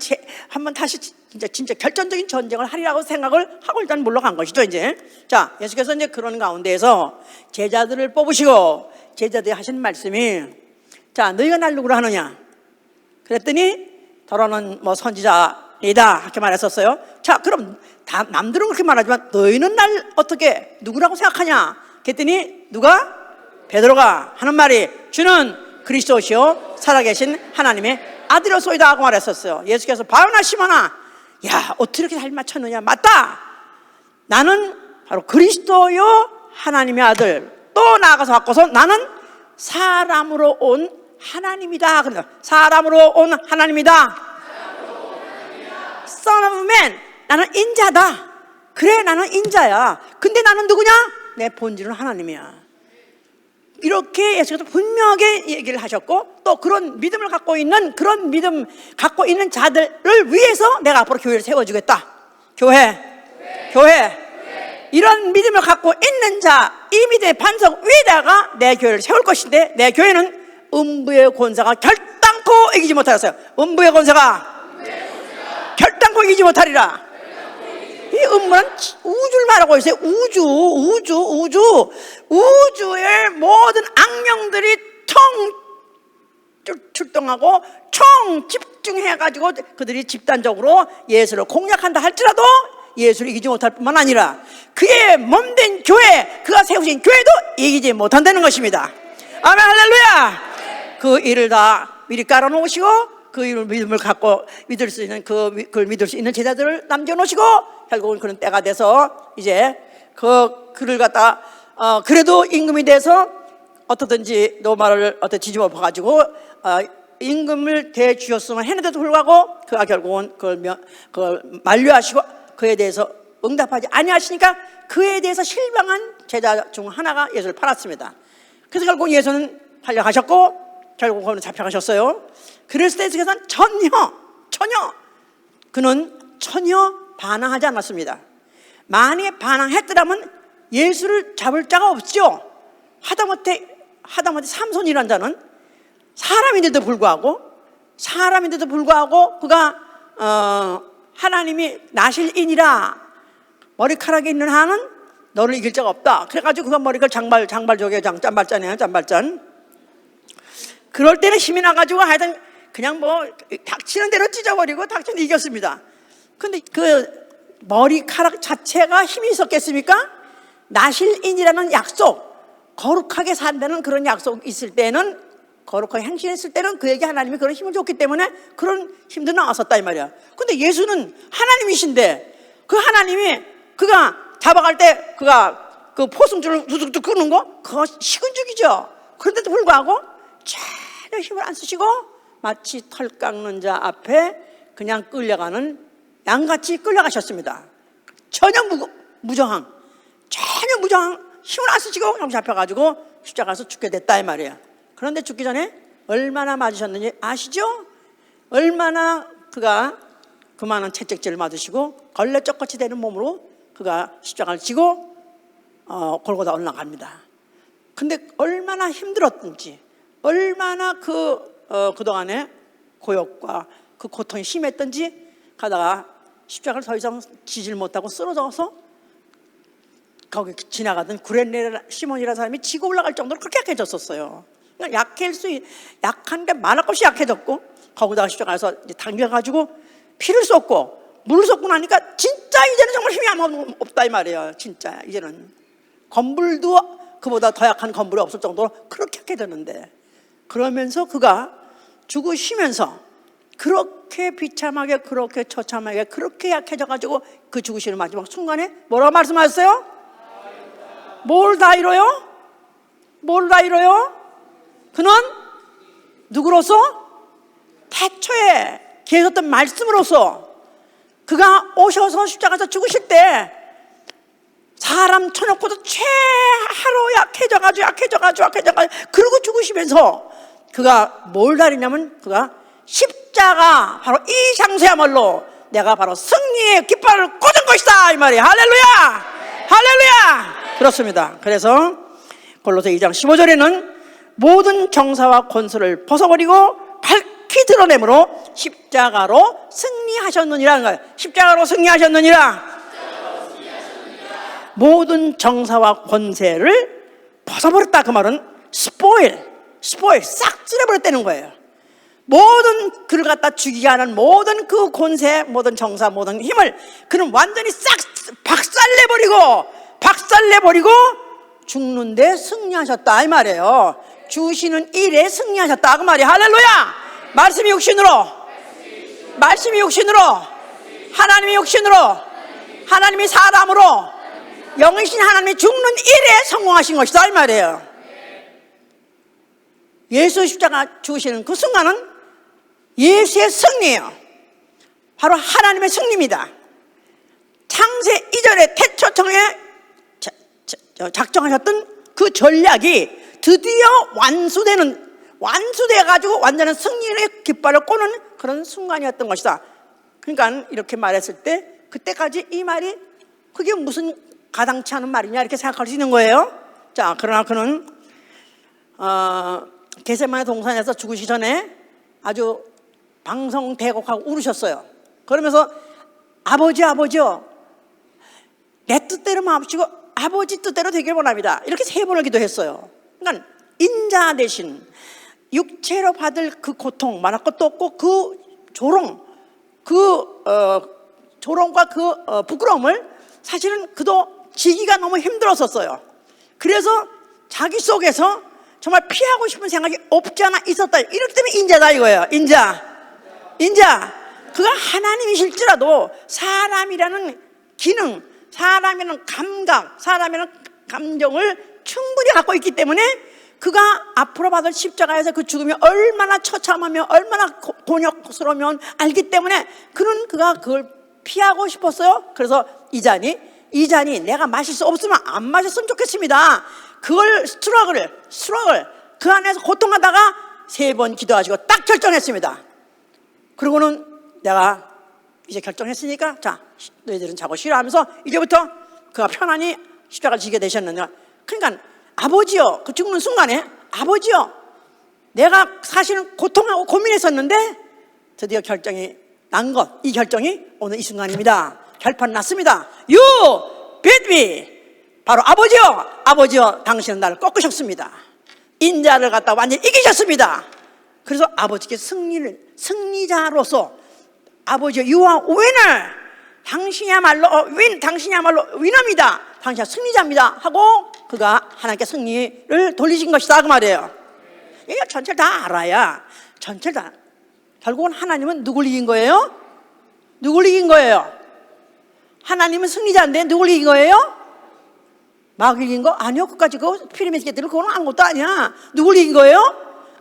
한번 다시 진짜 결정적인 전쟁을 하리라고 생각을 하고 일단 물러간 것이죠, 이제. 자, 예수께서 이제 그런 가운데에서 제자들을 뽑으시고 제자들이 하신 말씀이 자, 너희가 날 누구로 하느냐? 그랬더니 더러는 선지자이다 이렇게 말했었어요. 자, 그럼 남들은 그렇게 말하지만 너희는 날 어떻게 누구라고 생각하냐? 그랬더니 누가? 베드로가 하는 말이 주는 그리스도시요 살아계신 하나님의 아들이소이다 하고 말했었어요. 예수께서 바요나 시몬아, 야 어떻게 이렇게 잘 맞췄느냐? 맞다. 나는 바로 그리스도요 하나님의 아들. 또 나아가서 바꿔서 나는 사람으로 온 하나님이다. 그러니까 사람으로 온 하나님이다. Son of man. 나는 인자다. 그래 나는 인자야. 근데 나는 누구냐? 내 본질은 하나님이야. 이렇게 예수께서 분명하게 얘기를 하셨고 또 그런 믿음을 갖고 있는 그런 믿음 갖고 있는 자들을 위해서 내가 앞으로 교회를 세워주겠다. 교회. 이런 믿음을 갖고 있는 자, 이 믿음의 반석 위에다가 내 교회를 세울 것인데 내 교회는 음부의 권세가 결단코 이기지 못하였어요. 음부의 권세가 결단코 이기지 못하리라. 이 음부는 우주를 말하고 있어요. 우주의 모든 악령들이 출동하고 총 집중해가지고 그들이 집단적으로 예수를 공략한다 할지라도 예수를 이기지 못할 뿐만 아니라 그의 몸된 교회, 그가 세우신 교회도 이기지 못한다는 것입니다. 아멘 할렐루야. 그 일을 다 미리 깔아놓으시고 그 일을 믿음을 갖고 믿을 수 있는 그걸 믿을 수 있는 제자들을 남겨놓으시고 결국은 그런 때가 돼서 이제 그를 갖다 그래도 임금이 돼서 어떻든지 노마를 뒤집어 봐가지고 임금을 대주셨으면 했는데도 불구하고 그가 결국은 그걸 만류하시고 그에 대해서 응답하지 아니하시니까 그에 대해서 실망한 제자 중 하나가 예수를 팔았습니다. 그래서 결국 예수는 팔려가셨고 결국 그는 잡혀가셨어요. 그랬을 때 예수께서는 그는 전혀 반항하지 않았습니다. 만약에 반항했더라면 예수를 잡을 자가 없죠. 하다못해 삼손이라는 자는 사람인데도 불구하고 그가 하나님이 나실인이라 머리카락이 있는 한은 너를 이길 자가 없다. 그래가지고 그가 머리카락 짠발짠. 그럴 때는 힘이 나가지고 하여튼 그냥 닥치는 대로 찢어버리고 닥치는 이겼습니다. 근데 그 머리카락 자체가 힘이 있었겠습니까? 나실인이라는 약속, 거룩하게 산다는 그런 약속 있을 때는, 거룩하게 행실했을 때는 그에게 하나님이 그런 힘을 줬기 때문에 그런 힘도 나왔었다 이 말이야. 근데 예수는 하나님이신데 그 하나님이 그가 잡아갈 때 그가 그 포승줄을 두둑둑 끄는 거 그거 식은 죽이죠. 그런데도 불구하고 전혀 힘을 안 쓰시고 마치 털 깎는 자 앞에 그냥 끌려가는 양같이 끌려가셨습니다. 전혀 무저항 힘을 안 쓰시고 그냥 잡혀가지고 십자가에서 죽게 됐다 이 말이에요. 그런데 죽기 전에 얼마나 맞으셨는지 아시죠? 얼마나 그가 그 많은 채찍질을 맞으시고 걸레쩍같이 되는 몸으로 그가 십자가를 지고 골고다 올라갑니다. 근데 얼마나 힘들었든지 얼마나 그동안에 고역과 그 고통이 심했던지 가다가 십자가를 더 이상 지질 못하고 쓰러져서 거기 지나가던 구레네 시몬이라는 사람이 지고 올라갈 정도로 그렇게 약해졌었어요. 약한 게 말할 것이 약해졌고, 거기다가 십자가에서 당겨가지고 피를 쏟고 물을 쏟고 나니까 진짜 이제는 정말 힘이 아무 없다 이 말이에요. 진짜 이제는 건불도 그보다 더 약한 건불이 없을 정도로 그렇게 약해졌는데, 그러면서 그가 죽으시면서 그렇게 비참하게, 그렇게 처참하게, 그렇게 약해져가지고 그 죽으시는 마지막 순간에 뭐라고 말씀하셨어요? 뭘 다 이뤄요? 뭘 다 이뤄요? 그는 누구로서? 태초에 계셨던 말씀으로서 그가 오셔서 십자가에서 죽으실 때 사람 쳐놓고도 최하로 약해져가지고 그러고 죽으시면서 그가 뭘 다리냐면 그가 십자가, 바로 이 장소야말로 내가 바로 승리의 깃발을 꽂은 것이다 이 말이에요. 할렐루야! 할렐루야! 그렇습니다. 그래서 골로새 2장 15절에는 모든 정사와 권세를 벗어버리고 밝히 드러내므로 십자가로 승리하셨느니라는 거예요. 십자가로 승리하셨느니라. 모든 정사와 권세를 벗어버렸다. 그 말은 스포일 싹 쓸어버렸다는 거예요. 모든 그를 갖다 죽이게 하는 모든 그 권세, 모든 정사, 모든 힘을 그는 완전히 싹 박살내버리고 죽는데 승리하셨다 이 말이에요. 주시는 일에 승리하셨다 그 말이에요. 할렐루야! 말씀이 육신으로, 하나님이 육신으로, 하나님이 사람으로, 영이신 하나님이 죽는 일에 성공하신 것이다 이 말이에요. 예수 십자가 죽으시는 그 순간은 예수의 승리예요. 바로 하나님의 승리입니다. 창세 이전에 태초청에 작정하셨던 그 전략이 드디어 완수돼가지고 완전한 승리의 깃발을 꽂는 그런 순간이었던 것이다. 그러니까 이렇게 말했을 때 그때까지 이 말이 그게 무슨 가당치 않은 말이냐 이렇게 생각할 수 있는 거예요. 자, 그러나 그는 겟세마네 동산에서 죽으시기 전에 아주 방성대곡하고 울으셨어요. 그러면서 아버지요, 내 뜻대로 마옵시고 아버지 뜻대로 되길 원합니다. 이렇게 3번을 기도했어요. 그러니까 인자 대신 육체로 받을 그 고통 말할 것도 없고 그 조롱과 그 부끄러움을 사실은 그도 지기가 너무 힘들었었어요. 그래서 자기 속에서 정말 피하고 싶은 생각이 없지 않아 있었다. 이렇기 때문에 인자다 이거예요. 인자. 그가 하나님이실지라도 사람이라는 기능, 사람이라는 감각, 사람이라는 감정을 충분히 갖고 있기 때문에 그가 앞으로 받을 십자가에서 그 죽음이 얼마나 처참하며 얼마나 곤욕스러우면 알기 때문에 그가 그걸 피하고 싶었어요. 그래서 이 잔이 내가 마실 수 없으면 안 마셨으면 좋겠습니다. 그걸 스트럭을 그 안에서 고통하다가 3번 기도하시고 딱 결정했습니다. 그러고는 내가 이제 결정했으니까 자, 너희들은 자고 쉬라 하면서 이제부터 그가 편안히 십자가를 지게 되셨느냐. 그러니까 아버지요, 그 죽는 순간에 아버지요, 내가 사실은 고통하고 고민했었는데 드디어 결정이 난 것, 이 결정이 오늘 이 순간입니다. 결판 났습니다. You beat me. 바로 아버지요, 당신은 나를 꺾으셨습니다. 인자를 갖다 완전히 이기셨습니다. 그래서 아버지께 승리자로서 아버지요, you are winner. 당신이야말로 위너입니다. 당신은 승리자입니다. 하고 그가 하나님께 승리를 돌리신 것이다 그 말이에요. 이거 전체를 다 알아야 결국은 하나님은 누굴 이긴 거예요? 하나님은 승리자인데 누굴 이긴 거예요? 막 이긴 거? 아니요. 끝까지 그 피라미드 깨뜨리면 그건 아무것도 아니야. 누굴 이긴 거예요?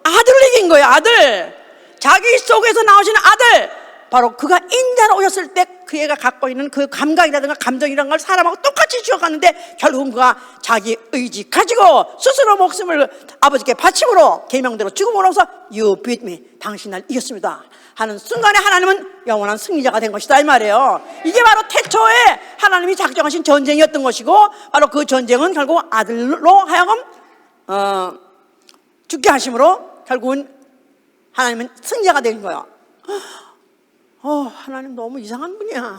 아들을 이긴 거예요. 아들. 자기 속에서 나오시는 아들. 바로 그가 인자로 오셨을 때 그 애가 갖고 있는 그 감각이라든가 감정이라는 걸 사람하고 똑같이 주어갔는데 결국은 그가 자기 의지 가지고 스스로 목숨을 아버지께 바침으로 계명대로 죽음으로써 You beat me. 당신 날 이겼습니다 하는 순간에 하나님은 영원한 승리자가 된 것이다 이 말이에요. 이게 바로 태초에 하나님이 작정하신 전쟁이었던 것이고 바로 그 전쟁은 결국 아들로 하여금 죽게 하심으로 결국은 하나님은 승리자가 된 거예요. 하나님 너무 이상한 분이야.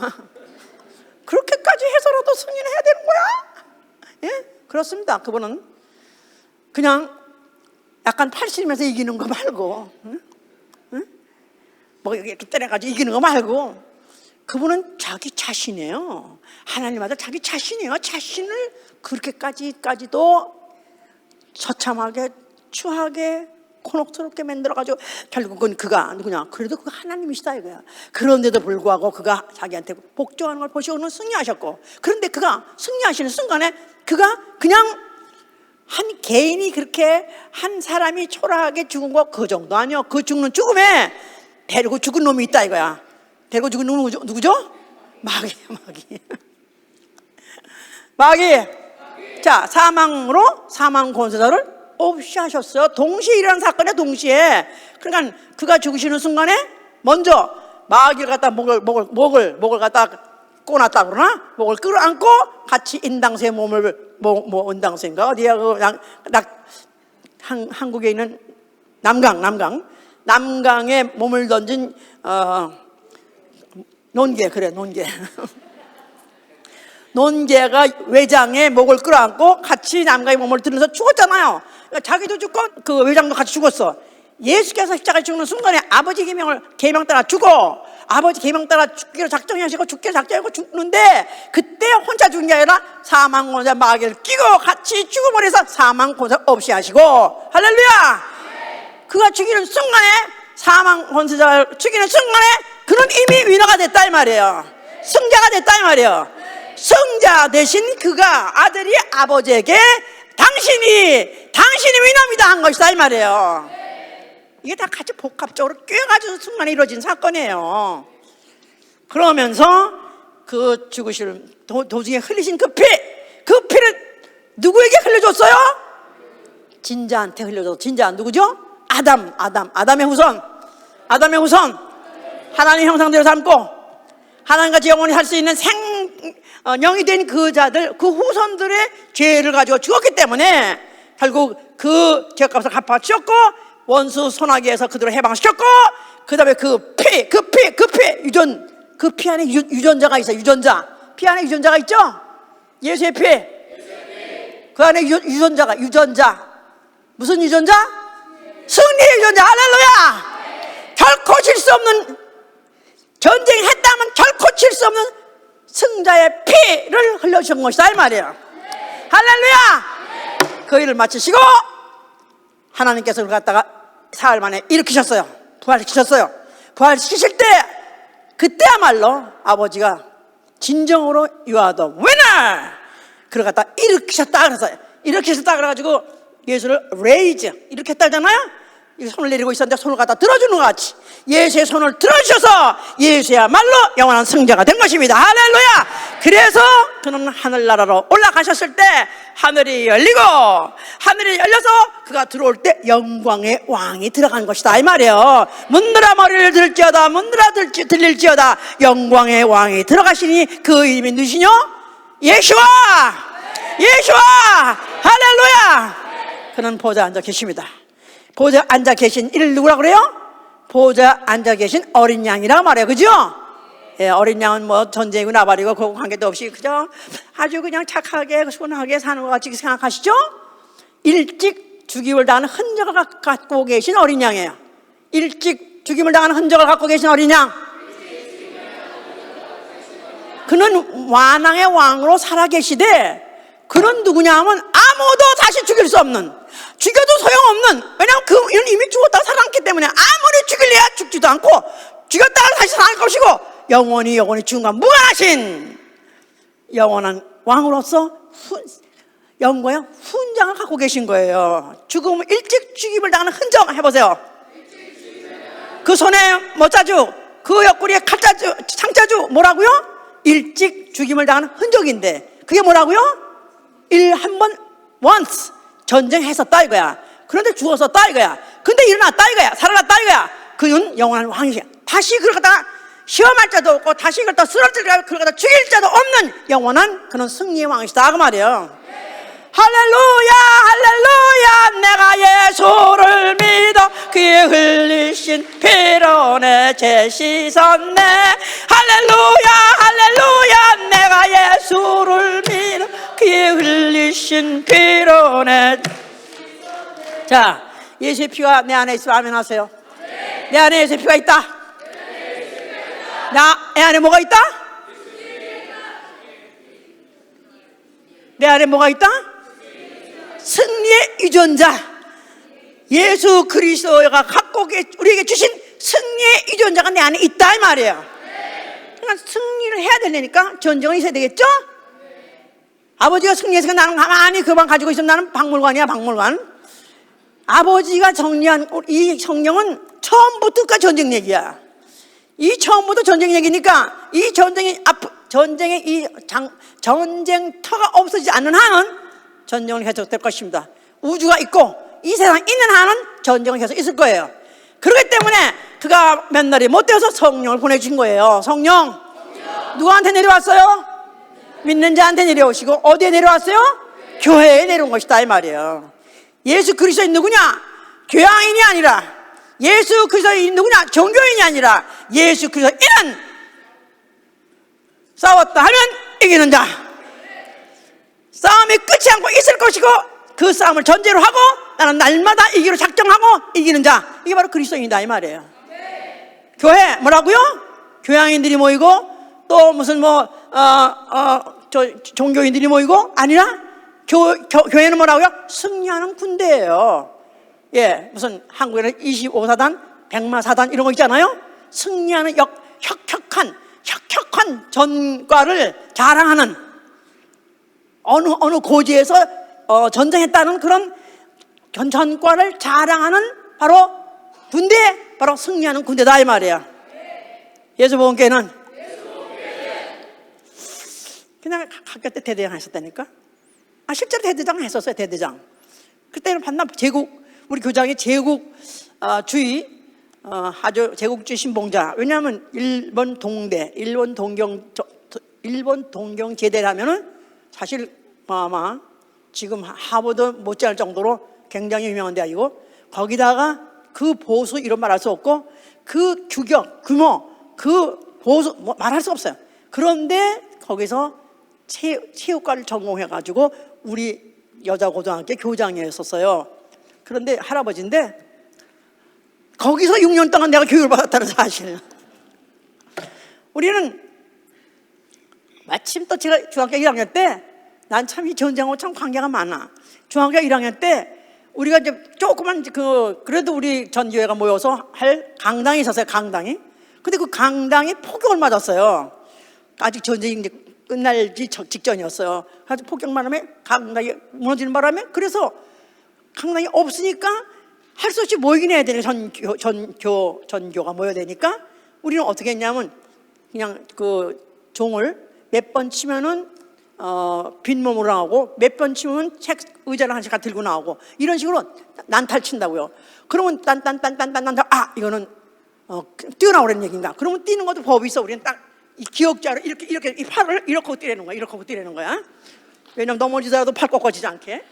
그렇게까지 해서라도 승리를 해야 되는 거야? 예? 그렇습니다. 그분은 그냥 약간 팔씨름해서 이기는 거 말고, 응? 응? 뭐 이렇게 때려가지고 이기는 거 말고, 그분은 자기 자신이에요. 하나님 아들 자기 자신이에요. 자신을 그렇게까지도 처참하게, 추하게, 곤혹스럽게 만들어가지고 결국은 그가 누구냐? 그래도 그가 하나님이시다 이거야. 그런데도 불구하고 그가 자기한테 복종하는 걸 보시고는 승리하셨고, 그런데 그가 승리하시는 순간에 그가 그냥 한 개인이 그렇게 한 사람이 초라하게 죽은 거 그 정도 아니요. 그 죽는 죽음에 데리고 죽은 놈이 있다 이거야. 데리고 죽은 놈은 누구죠? 마귀. 자, 사망 권세자를 없이 하셨어요. 동시에 일어난 사건에 동시에. 그러니까 그가 죽으시는 순간에 먼저 마귀를 갖다 목을 갖다 꼬놨다 그러나 남을 끌어안고 같이 인당새 몸을 인당새인가 어디야 한국에 있는 남강에 몸을 던진 논개 논개가 외장에 목을 끌어안고 같이 남강의 몸을 들어서 죽었잖아요. 그러니까 자기도 죽고 그 외장도 같이 죽었어. 예수께서 십자가에 죽는 순간에 아버지 계명 따라 죽어. 아버지 계명 따라 죽기로 작정하시고 죽기로 작정하고 죽는데, 그때 혼자 죽은 게 아니라 사망 권세 마귀를 끼고 같이 죽음을 해서 사망 권세 없이 하시고, 할렐루야. 그가 죽이는 순간에, 사망 권세자를 죽이는 순간에 그는 이미 위너가 됐다 이 말이에요. 승자가 됐다 이 말이에요. 승자 대신 그가 아들이 아버지에게 당신이 위너입니다 한 것이다 이 말이에요. 이게 다 같이 복합적으로 꿰가지고 순간에 이루어진 사건이에요. 그러면서 그 죽으실 도중에 흘리신 그 피를 누구에게 흘려줬어요? 진자한테 흘려줬어. 진자 누구죠? 아담의 후손. 하나님 형상대로 삼고 하나님같이 영원히 살 수 있는 영이 된 그 자들, 그 후손들의 죄를 가지고 죽었기 때문에 결국 그 죄값을 갚아주셨고, 원수 소나기에서 그들을 해방시켰고, 그 다음에 그 피 안에 유전자가 있어요. 피 안에 유전자가 있죠? 예수의 피. 그 안에 유전자. 무슨 유전자? 승리의 유전자. 할렐루야. 결코 질 수 없는, 전쟁했다면 결코 질 수 없는 승자의 피를 흘려주신 것이다 이 말이에요. 할렐루야. 그 일을 마치시고 하나님께서 그걸 갖다가 사흘 만에 일으키셨어요. 부활시키실 때, 그때야말로 아버지가 진정으로 You are the winner, 그걸 갖다 일으키셨다 그래가지고 예수를 raise, 이렇게 했다잖아요. 손을 내리고 있었는데 손을 갖다 들어주는 것 같이 예수의 손을 들어주셔서 예수야말로 영원한 승자가 된 것입니다. 할렐루야. 그래서 그는 하늘나라로 올라가셨을 때 하늘이 열려서 그가 들어올 때 영광의 왕이 들어간 것이다 이 말이에요. 문들아 머리를 들지어다, 들릴지어다, 영광의 왕이 들어가시니 그 이름이 누구시뇨? 예수와. 할렐루야. 그는 보좌에 앉아 계십니다. 보좌에 앉아 계신 이를 누구라고 그래요? 보좌에 앉아 계신 어린 양이라고 말해요. 그죠? 예, 어린 양은 뭐 전쟁이고 나발이고 그거 관계도 없이 그죠? 아주 그냥 착하게 순하게 사는 것 같이 생각하시죠? 일찍 죽임을 당하는 흔적을 갖고 계신 어린 양이에요. 일찍 죽임을 당하는 흔적을 갖고 계신 어린 양. 그는 완왕의 왕으로 살아계시되, 그는 누구냐 하면 아무도 다시 죽일 수 없는, 죽여도 소용없는, 왜냐하면 그는 이미 죽었다가 살아났기 때문에 아무리 죽일래야 죽지도 않고 죽였다가 다시 살아날 것이고 영원히 죽음과 무관하신 영원한 왕으로서 영광의 훈장을 갖고 계신 거예요. 일찍 죽임을 당하는 흔적 해보세요. 그 손에 모자주, 그 옆구리에 칼자주, 창자주, 뭐라고요? 일찍 죽임을 당하는 흔적인데, 그게 뭐라고요? once 전쟁했었다 이거야. 그런데 죽었었다 이거야. 근데 일어났다 이거야. 살아났다 이거야. 그는 영원한 왕이야. 다시 그걸 갖다가 시험할 자도 없고 다시 그걸 갖다 쓰러질 자도, 그걸 갖다 죽일 자도 없는 영원한 그는 승리의 왕이시다 그 말이에요. 할렐루야. 내가 예수를 믿어 그의 흘리신 피로 내 죄 씻었네. 할렐루야. 내가 예수를 믿어 그의 흘리신 피로 내. 자, 예수의 피가 내 안에 있으면 아멘 하세요. 내 안에 예수의 피가 있다. 내 안에 뭐가 있다? 내 안에 뭐가 있다? 승리의 유전자. 예수 그리스도가 갖고 우리에게 주신 승리의 유전자가 내 안에 있다 이 말이에요. 그러니까 승리를 해야 되니까 전쟁은 있어야 되겠죠? 아버지가 승리했으니까 나는 가만히 그만 가지고 있으면 나는 박물관이야, 박물관. 아버지가 정리한 이 성경은 처음부터 끝까지 전쟁 얘기야. 이 처음부터 전쟁 얘기니까 이 전쟁의 이 전쟁터가 없어지지 않는 한은 전쟁은 계속될 것입니다. 우주가 있고 이 세상에 있는 한은 전쟁은 계속 있을 거예요. 그렇기 때문에 그가 몇 날이 못 되어서 성령을 보내주신 거예요. 성령. 누구한테 내려왔어요? 믿는 자한테 내려오시고 어디에 내려왔어요? 교회에 내려온 것이다 이 말이에요. 예수 그리스도인 누구냐? 교양인이 아니라, 예수 그리스도인 누구냐? 종교인이 아니라 예수 그리스도인은 싸웠다 하면 이기는 자. 싸움이 끝이 않고 있을 것이고 그 싸움을 전제로 하고 나는 날마다 이기로 작정하고 이기는 자. 이게 바로 그리스도인이다 이 말이에요. 교회 뭐라고요? 교양인들이 모이고 또 무슨 종교인들이 모이고 아니라 교회는 뭐라고요? 승리하는 군대예요. 예, 무슨 한국에는 25사단, 백마사단 이런 거 있잖아요. 승리하는 혁혁한 전과를 자랑하는 어느 고지에서 전쟁했다는 그런 전과를 자랑하는 바로 군대, 바로 승리하는 군대다 이 말이야. 예수복음교회는 그냥 학교 때 대대장 했었다니까. 실제로 대대장 했었어요. 대대장. 그때는 반납 제국, 우리 교장이 제국 주의 아주 제국주의 신봉자. 왜냐하면 일본 동경 제대라면은 사실 아마 지금 하버드 못지않을 정도로 굉장히 유명한 대학이고, 거기다가 그 보수 이런 말 할 수 없고 그 규격, 규모, 그 보수 말할 수 없어요. 그런데 거기서 체육과를 전공해가지고 우리 여자고등학교 교장이었었어요. 그런데 할아버지인데 거기서 6년 동안 내가 교육을 받았다는 사실. 우리는 마침 또 제가 중학교 1학년 때, 난 참 이 전쟁하고 참 관계가 많아. 중학교 1학년 때 우리가 이제 조그만 그래도 우리 전교회가 모여서 할 강당이 있었어요. 강당이. 근데 그 강당이 폭격을 맞았어요. 아직 전쟁이 이제 끝날지 직전이었어요. 그래서 폭격만 하면 강당이 무너지는 바람에, 그래서 강당이 없으니까 할 수 없이 모이긴 해야 되는 전교가 모여야 되니까 우리는 어떻게 했냐면 그냥 그 종을 몇 번 치면은 빈몸으로 나오고 몇 번 치면 의자를 하나씩 들고 나오고 이런 식으로 난탈 친다고요. 그러면 딴 이거는 뛰어나오라는 얘기인가? 그러면 뛰는 것도 법이 있어. 우리는 딱 이 기억자로 이렇게 이 팔을 이렇게 하고 뛰라는 거야. 이렇게 하고 뛰라는 거야. 왜냐면 넘어지더라도 팔 꺾어지지 않게.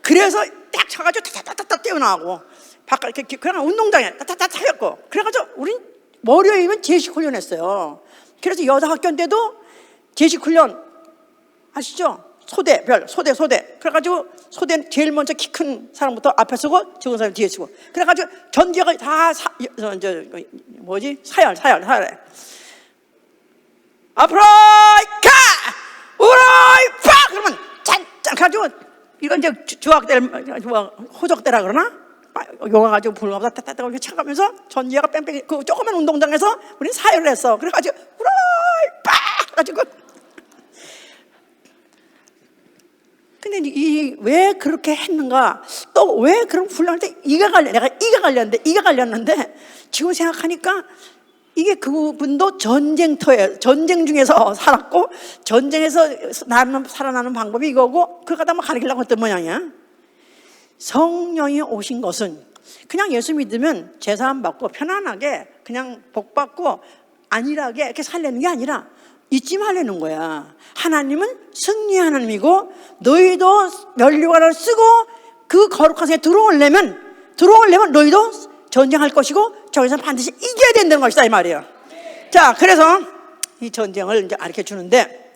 그래서 딱 쳐가지고 타타타타 뛰어나오고 바깥 이렇게 그냥 운동장에 타타타 하였고, 그래가지고 우린 월요일이면 제식 훈련했어요. 그래서 여자 학교인데도 제식 훈련 아시죠? 소대. 그래가지고 소대 제일 먼저 키 큰 사람부터 앞에 서고 적은 사람 뒤에 서고. 그래가지고 전기가 다 사열. 앞으로 가! 우로이 파! 그러면 짠짠 가지고 이건 이제 주학대를 호적대라 그러나? 요가 가지고 불가마다 따따따 이렇게 쳐가면서 전기가 뺑뺑 그 조그만 운동장에서 우리는 사열을 했어. 그래가지고 우로이 파! 가지고. 근데 왜 그렇게 했는가? 또 왜 그런 훈련할 때 내가 이가 갈렸는데 지금 생각하니까 이게 그분도 전쟁터에 전쟁 중에서 살았고 전쟁에서 살아나는 방법이 이거고, 그러다 뭐 가리키려고 했던 모양이야. 성령이 오신 것은 그냥 예수 믿으면 제사함 받고 편안하게 그냥 복 받고 안일하게 이렇게 살려는 게 아니라 잊지 말라는 거야. 하나님은 승리 하나님이고 너희도 면류관을 쓰고 그 거룩한 세에 들어오려면 너희도 전쟁할 것이고 저기서 반드시 이겨야 된다는 것이다 이 말이에요. 자, 그래서 이 전쟁을 이제 가르쳐 주는데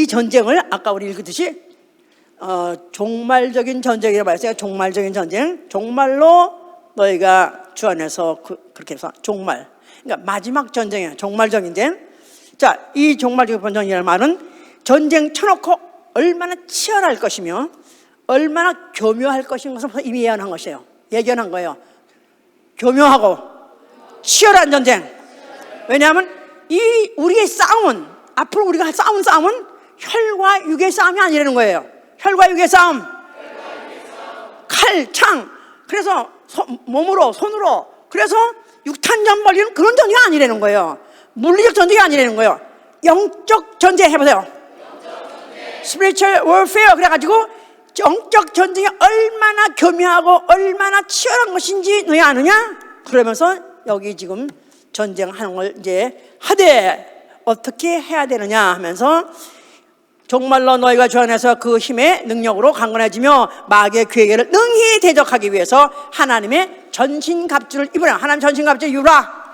이 전쟁을 아까 우리 읽었듯이 종말적인 전쟁이라고 말했어요. 종말적인 전쟁. 종말로 너희가 주 안에서 그렇게 해서 종말. 그러니까 마지막 전쟁이야. 종말적인 전쟁. 자, 이 종말적인 전쟁이라는 말은 전쟁 쳐놓고 얼마나 치열할 것이며 얼마나 교묘할 것인 것을 이미 예언한 것이에요. 예견한 거예요. 교묘하고 치열한 전쟁. 왜냐하면 이 우리의 싸움은, 앞으로 우리가 싸운 싸움은 혈과 육의 싸움이 아니라는 거예요. 혈과 육의 싸움, 칼, 창, 그래서 몸으로, 손으로, 그래서 육탄전 벌리는 그런 전쟁이 아니라는 거예요. 물리적 전쟁이 아니라는 거예요. 영적 전쟁 해보세요. Spiritual warfare. 그래가지고 영적 전쟁이 얼마나 교묘하고 얼마나 치열한 것인지 너희 아느냐? 그러면서 여기 지금 전쟁하는 걸 이제 하되 어떻게 해야 되느냐 하면서 정말로 너희가 주 안에서 그 힘의 능력으로 강건해지며 마귀의 괴계를 능히 대적하기 위해서 하나님의 전신갑주를 입으라. 하나님 전신갑주 입으라.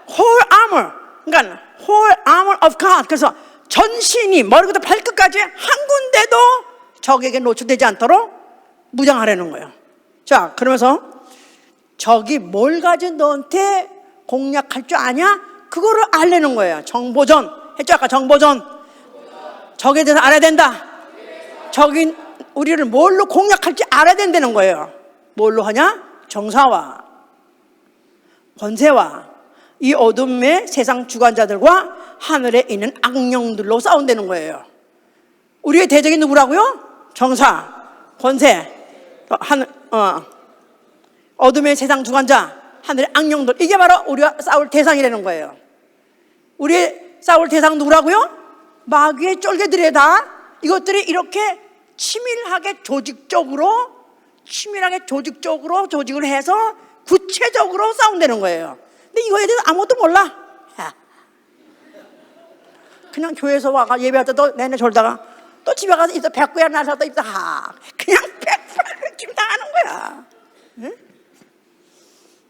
Whole armor. 그러니까 whole armor of God. 그래서 전신이 머리부터 발끝까지 한 군데도 적에게 노출되지 않도록 무장하라는 거예요. 자, 그러면서 적이 뭘 가지고 너한테 공략할 줄 아냐? 그거를 알려는 거예요. 정보전 했죠. 아까 정보전. 적에 대해서 알아야 된다. 적이 우리를 뭘로 공략할지 알아야 된다는 거예요. 뭘로 하냐? 정사와 권세와 이 어둠의 세상 주관자들과 하늘에 있는 악령들로 싸운다는 거예요. 우리의 대적이 누구라고요? 정사, 권세, 어둠의 세상 주관자, 하늘의 악령들. 이게 바로 우리가 싸울 대상이라는 거예요. 우리의 싸울 대상 누구라고요? 마귀의 쫄개들이에요. 다 이것들이 이렇게 치밀하게 조직적으로 조직을 해서 구체적으로 싸운다는 거예요. 근데 이거에 대해서 아무것도 몰라. 그냥 교회에서 와가 예배할 때도 내내 졸다가 또 집에 가서 입다 백구야 날서 또 입다 그냥 백구야 지금 당하는 거야. 응?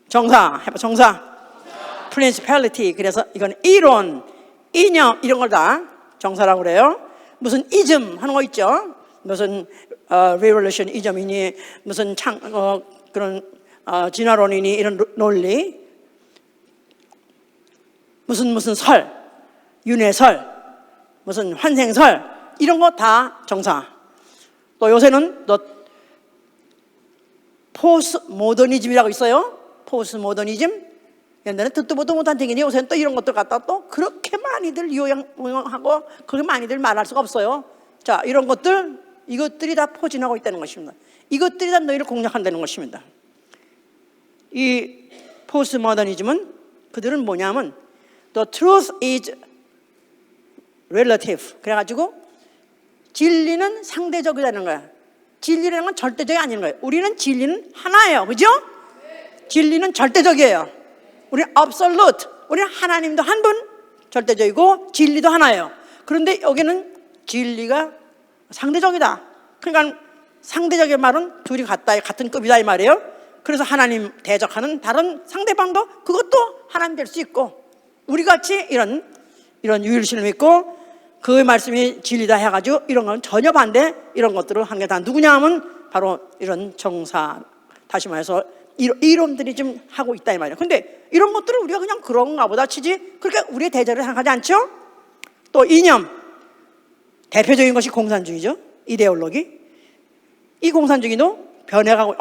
정사 해봐. 정사, principality. 그래서 이건 이론, 이념 이런 걸 다 정사라고 그래요. 무슨 이즘 하는 거 있죠. 무슨 revolution 이점이니 무슨 그런 진화론이니 이런 논리, 무슨 설, 윤회설, 무슨 환생설 이런 거 다 정사. 또 요새는 또 포스트 모더니즘이라고 있어요. 포스트 모더니즘. 옛날에 듣도 보도 못한 얘기니 요새는 또 이런 것들 갖다 또 그렇게 많이들 유용하고 그렇게 많이들 말할 수가 없어요. 자, 이런 것들, 이것들이 다 포진하고 있다는 것입니다. 이것들이 다 너희를 공략한다는 것입니다. 이 포스트 모더니즘은 그들은 뭐냐면 The truth is relative. 그래가지고 진리는 상대적이라는 거야. 진리라는 건 절대적이 아닌 거예요. 우리는 진리는 하나예요. 그죠? 진리는 절대적이에요. 우리는 absolute. 우리는 하나님도 한 분 절대적이고 진리도 하나예요. 그런데 여기는 진리가 상대적이다. 그러니까 상대적인 말은 둘이 같은 급이다 이 말이에요. 그래서 하나님 대적하는 다른 상대방도 그것도 하나님 될 수 있고, 우리 같이 이런 유일신을 믿고 그 말씀이 진리다 해가지고 이런 건 전혀 반대, 이런 것들을 한 게 다 누구냐 하면 바로 이런 정사, 다시 말해서 이론들이 좀 하고 있다 이 말이에요. 근데 이런 것들을 우리가 그냥 그런가 보다 치지 그렇게 우리의 대자를 생각하지 않죠? 또 이념, 대표적인 것이 공산주의죠. 이데올로기. 이 공산주의도 변해가고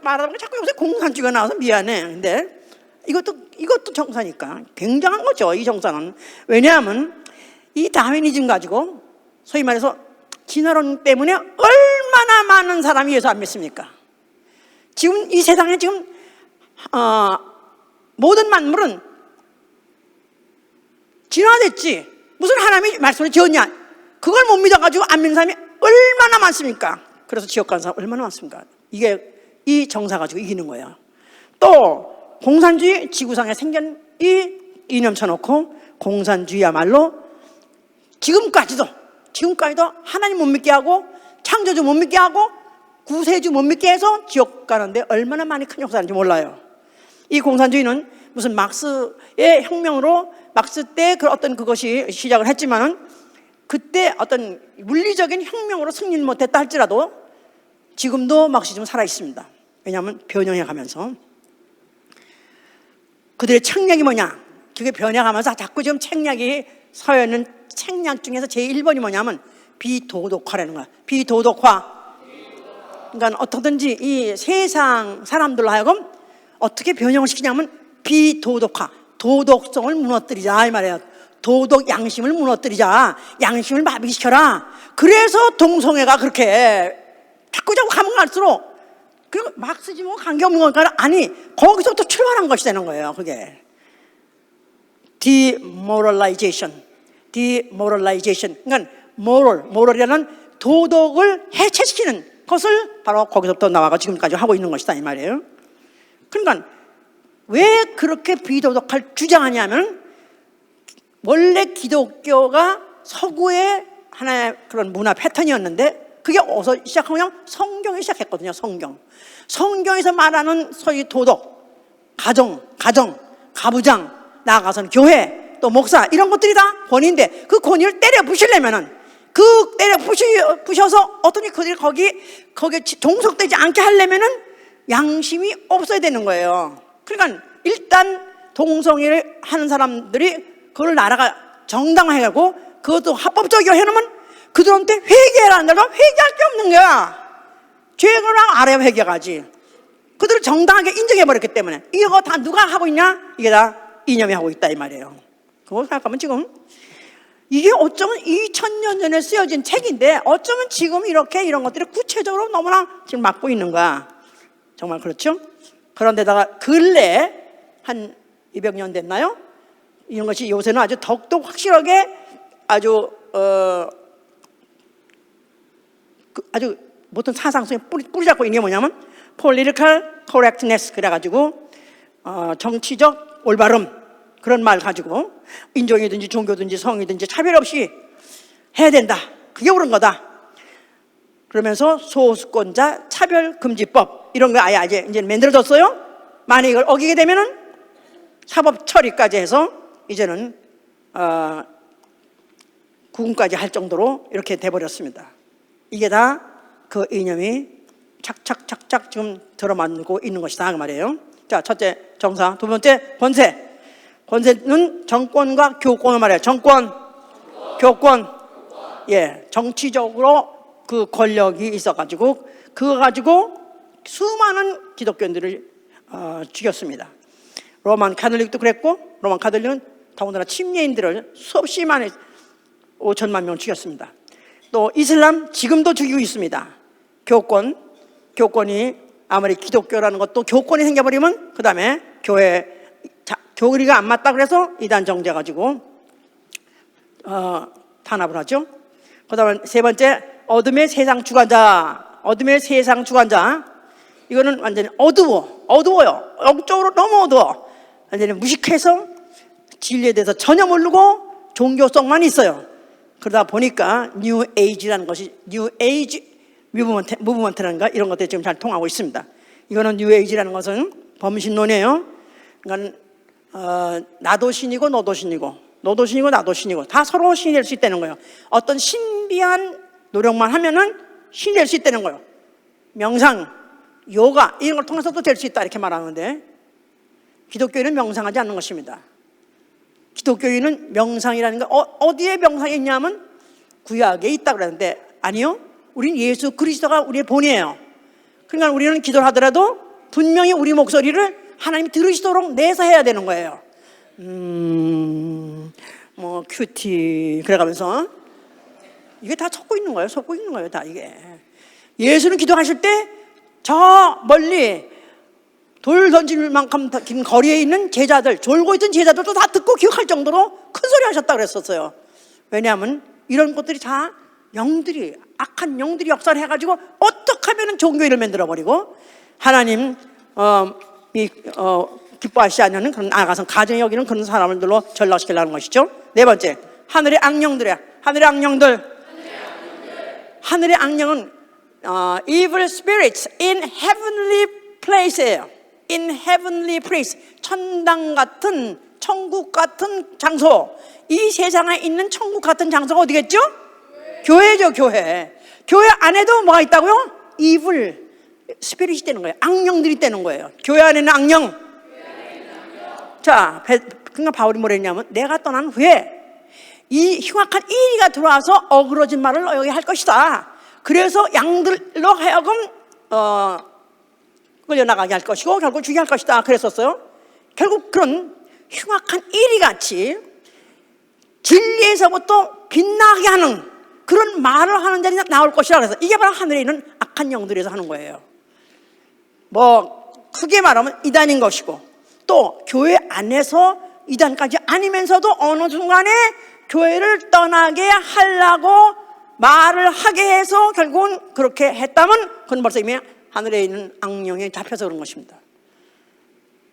말하는 게 자꾸 요새 공산주의가 나와서 미안해. 근데 이것도 정사니까 굉장한 거죠. 이 정사는. 왜냐하면 이 다윈이즘 가지고 소위 말해서 진화론 때문에 얼마나 많은 사람이 예수 안 믿습니까? 지금 이 세상에 지금 모든 만물은 진화됐지. 무슨 하나님이 말씀을 지었냐? 그걸 못 믿어가지고 안 믿는 사람이 얼마나 많습니까? 그래서 지옥 가는 사람 얼마나 많습니까? 이게 이 정사 가지고 이기는 거예요. 또 공산주의, 지구상에 생긴 이 이념 쳐놓고 공산주의야말로 지금까지도 하나님 못 믿게 하고 창조주 못 믿게 하고 구세주 못 믿게 해서 지옥 가는데 얼마나 많이 큰 역사인지 몰라요. 이 공산주의는 무슨 막스의 혁명으로 막스 때 그 어떤 그것이 시작을 했지만은 그때 어떤 물리적인 혁명으로 승리를 못했다 할지라도 지금도 막시즘은 살아 있습니다. 왜냐하면 변형해 가면서 그들의 책략이 뭐냐? 그게 변해가면서 자꾸 지금 책략이 서있는 책략 중에서 제1번이 뭐냐면 비도덕화라는 거야. 비도덕화. 그러니까 어떻든지 이 세상 사람들로 하여금 어떻게 변형을 시키냐면 비도덕화, 도덕성을 무너뜨리자 이 말이에요. 도덕 양심을 무너뜨리자, 양심을 마비시켜라. 그래서 동성애가 그렇게 자꾸 가면 갈수록 그리고 막스즘하고 관계없는 거니까 아니 거기서부터 출발한 것이 되는 거예요. 그게 demoralization. 그러니까 moral이라는 도덕을 해체시키는 것을 바로 거기서부터 나와가 지금까지 하고 있는 것이다 이 말이에요. 그러니까 왜 그렇게 비도덕할 주장하냐면 원래 기독교가 서구의 하나의 그런 문화 패턴이었는데 그게 어디서 시작하냐? 성경이 시작했거든요. 성경에서 말하는 소위 도덕, 가정, 가부장, 나아가서는 교회, 또 목사 이런 것들이 다 권위인데 그 권위를 때려 부시려면은 그 때려 부셔서 어떤 그들이 거기에 종속되지 않게 하려면은 양심이 없어야 되는 거예요. 그러니까 일단 동성애를 하는 사람들이 그걸 나라가 정당화해가고 그것도 합법적이고 해놓으면 그들한테 회개해라 한다고 회개할 게 없는 거야. 죄를 알아야 회개하지. 그들을 정당하게 인정해버렸기 때문에 이거 다 누가 하고 있냐? 이게 다 이념이 하고 있다 이 말이에요. 그거 생각하면 지금 이게 어쩌면 2000년 전에 쓰여진 책인데 어쩌면 지금 이렇게 이런 것들이 구체적으로 너무나 지금 맡고 있는 거야. 정말 그렇죠? 그런데다가 근래 한 200년 됐나요? 이런 것이 요새는 아주 더욱더 확실하게 아주 아주 모든 사상 속에 뿌리 잡고 있는 게 뭐냐면 political correctness 그래가지고 정치적 올바름 그런 말 가지고 인종이든지 종교든지 성이든지 차별 없이 해야 된다. 그게 옳은 거다. 그러면서 소수권자 차별금지법 이런 거 아예 이제 만들어졌어요. 만약 이걸 어기게 되면은 사법 처리까지 해서 이제는 구금까지 할 정도로 이렇게 돼버렸습니다. 이게 다 그 이념이 착착 지금 들어맞고 있는 것이다 그 말이에요. 자, 첫째 정사, 두 번째 권세. 권세는 정권과 교권을 말해요. 정권, 교권. 예, 정치적으로 그 권력이 있어가지고 그거 가지고 수많은 기독교인들을 죽였습니다. 로만 카톨릭도 그랬고 로만 카톨릭은 더군다나 침례인들을 수없이 많이 5천만 명 죽였습니다. 또 이슬람 지금도 죽이고 있습니다. 교권이 아무리 기독교라는 것도 교권이 생겨버리면 그 다음에 교리가 안 맞다 그래서 이단 정제 가지고 탄압을 하죠. 그 다음에 세 번째 어둠의 세상 주관자. 이거는 완전히 어두워요. 영적으로 너무 어두워. 완전히 무식해서 진리에 대해서 전혀 모르고 종교성만 있어요. 그러다 보니까 뉴 에이지라는 것이 뉴 에이지 무브먼트라는 거 이런 것들이 지금 잘 통하고 있습니다. 이거는 뉴 에이지라는 것은 범신론이에요. 그러니까 나도 신이고 너도 신이고 너도 신이고 나도 신이고 다 서로 신이 될 수 있다는 거예요. 어떤 신비한 노력만 하면은 신이 될 수 있다는 거예요. 명상, 요가 이런 걸 통해서도 될 수 있다 이렇게 말하는데 기독교인은 명상하지 않는 것입니다. 기독교인은 명상이라는 거 어디에 명상이 있냐면 구약에 있다고 그러는데 아니요. 우린 예수 그리스도가 우리의 본이에요. 그러니까 우리는 기도를 하더라도 분명히 우리 목소리를 하나님이 들으시도록 내서 해야 되는 거예요. 뭐 큐티 그래가면서 이게 다 섞고 있는 거예요. 다 이게. 예수는 기도하실 때 저 멀리 돌 던질 만큼 긴 거리에 있는 제자들, 졸고 있던 제자들도 다 듣고 기억할 정도로 큰 소리 하셨다고 그랬었어요. 왜냐하면 이런 것들이 다 악한 영들이 역사를 해가지고 어떻게 하면 종교를 만들어버리고 하나님 기뻐하시지 않는 그런 나아가서 가정에 여기는 그런 사람들로 전락시키려는 것이죠. 네 번째 하늘의 악령들이야. 하늘의 악령은 evil spirits in heavenly place예요. in heavenly place, 천당 같은, 천국 같은 장소. 이 세상에 있는 천국 같은 장소가 어디겠죠? 교회죠, 교회. 교회 안에도 뭐가 있다고요? evil 스피릿이 있다는 거예요. 악령들이 있다는 거예요. 교회 안에는 악령. 자, 그러니까 바울이 뭐라 했냐면, 내가 떠난 후에 이 흉악한 이리가 들어와서 어그러진 말을 여기 할 것이다. 그래서 양들로 하여금 끌려나가게 할 것이고 결국 죽게 할 것이다 그랬었어요. 결국 그런 흉악한 이리같이 진리에서부터 빛나게 하는 그런 말을 하는 자리 나올 것이라 그래서 이게 바로 하늘에 있는 악한 영들에서 하는 거예요. 뭐 크게 말하면 이단인 것이고, 또 교회 안에서 이단까지 아니면서도 어느 순간에 교회를 떠나게 하려고 말을 하게 해서 결국은 그렇게 했다면 그건 벌써 이미 하늘에 있는 악령에 잡혀서 그런 것입니다.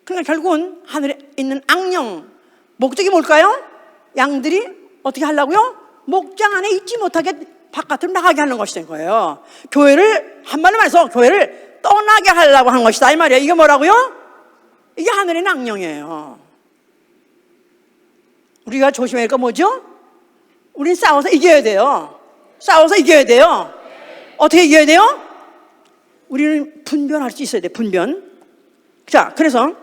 그러니까 결국은 하늘에 있는 악령, 목적이 뭘까요? 양들이 어떻게 하려고요? 목장 안에 있지 못하게 바깥으로 나가게 하는 것이 된 거예요. 교회를, 한마디로 말해서 교회를 떠나게 하려고 하는 것이다 이 말이에요. 이게 뭐라고요? 이게 하늘에 있는 악령이에요. 우리가 조심해야 할 거 뭐죠? 우린 싸워서 이겨야 돼요. 싸워서 이겨야 돼요. 어떻게 이겨야 돼요? 우리는 분별할 수 있어야 돼, 분변. 자, 그래서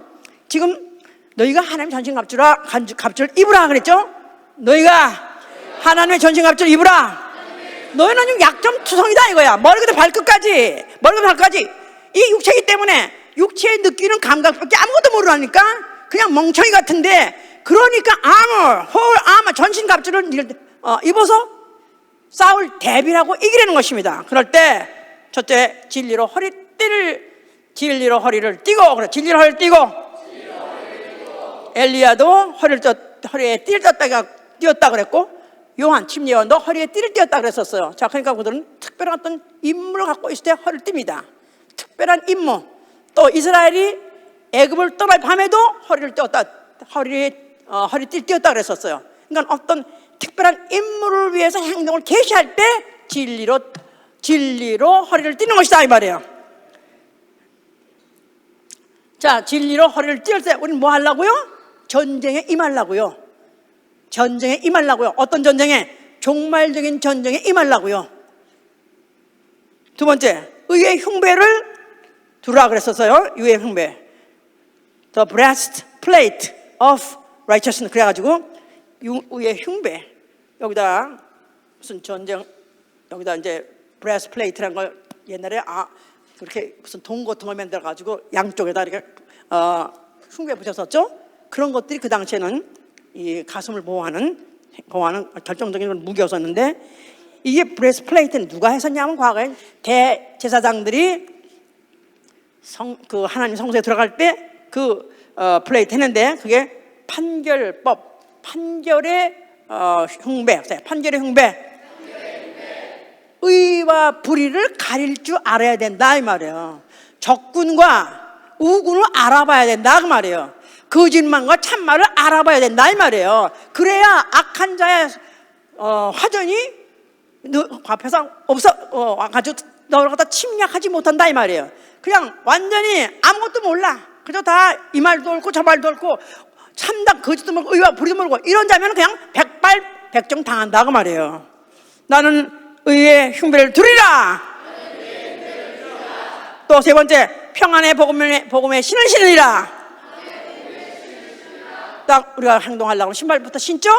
지금 너희가 하나님의 전신갑주를 입으라 그랬죠? 너희가 하나님의 전신갑주를 입으라. 너희는 좀 약점투성이다 이거야. 머리부터 발끝까지, 머리부터 발끝까지. 이 육체이기 때문에 육체에 느끼는 감각밖에 아무것도 모르라니까. 그냥 멍청이 같은데, 그러니까 아머 전신갑주를 입어서 싸울 대비라고 이기려는 것입니다. 그럴 때 첫째, 진리로 허리를 띠고, 그래, 진리로 허리를 띠고. 엘리야도 허리에 띠를 띄었다 그랬고, 요한 침례요한도 허리에 띠를 띄었다 그랬었어요. 자, 그러니까 그들은 특별한 어떤 임무를 갖고 있을 때 허리를 띱니다. 특별한 임무. 또 이스라엘이 애굽을 떠날 밤에도 허리를 띄었다 그랬었어요. 그러니까 어떤 특별한 임무를 위해서 행동을 개시할 때 진리로 허리를 띠는 것이다 이 말이에요. 자, 진리로 허리를 띄울 때 우리는 뭐 하려고요? 전쟁에 임하려고요. 전쟁에 임하려고요. 어떤 전쟁에? 종말적인 전쟁에 임하려고요. 두 번째, 의의 흉배를 두라 그랬었어요. 의의 흉배, The breastplate of righteousness. 그래가지고 의의 흉배, 여기다 무슨 전쟁, 여기다 이제 breastplate라는 걸 옛날에 그렇게 무슨 동 같은 걸 만들어 가지고 양쪽에다 이렇게 흉배 붙였었죠. 그런 것들이 그 당시에는 이 가슴을 보호하는 결정적인 무기였었는데, 이게 브레스플레이트는 누가 했었냐면 과거에 대제사장들이 그 하나님 성소에 들어갈 때 그 플레이트 했는데, 그게 판결법, 판결의 흉배, 판결의 흉배. 의와 불의를 가릴 줄 알아야 된다 이 말이에요. 적군과 우군을 알아봐야 된다 그 말이에요. 거짓말과 참말을 알아봐야 된다 이 말이에요. 그래야 악한 자의 화전이 너 앞에서 가지고 너를 갖다 침략하지 못한다 이 말이에요. 그냥 완전히 아무것도 몰라. 그저 다 이 말도 옳고 저 말도 옳고 참다 거짓도 모르고 의와 불의도 모르고 이런 자면 그냥 백발백중 당한다 그 말이에요. 나는 의의 흉배를 두리라. 또 세 번째, 평안의 복음의 신을 신으리라. 딱 우리가 행동하려고 신발부터 신죠?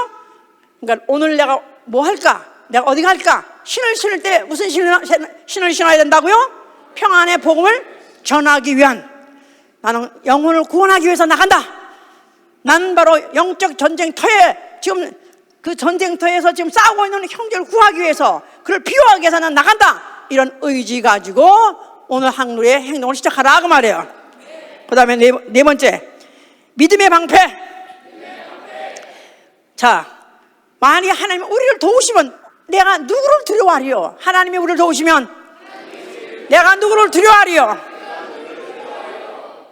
그러니까 오늘 내가 뭐 할까? 내가 어디 갈까? 신을 신을 때 무슨 신을 신어야 된다고요? 평안의 복음을 전하기 위한, 나는 영혼을 구원하기 위해서 나간다. 나는 바로 영적 전쟁터에 지금 그 전쟁터에서 지금 싸우고 있는 형제를 구하기 위해서, 그를 비호하기 위해서 난 나간다. 이런 의지 가지고 오늘 항루의 행동을 시작하라 그 말이에요. 그 다음에 네 번째, 믿음의 방패. 자, 만약 하나님이 우리를 도우시면 내가 누구를 두려워하리요? 하나님이 우리를 도우시면 내가 누구를 두려워하리요?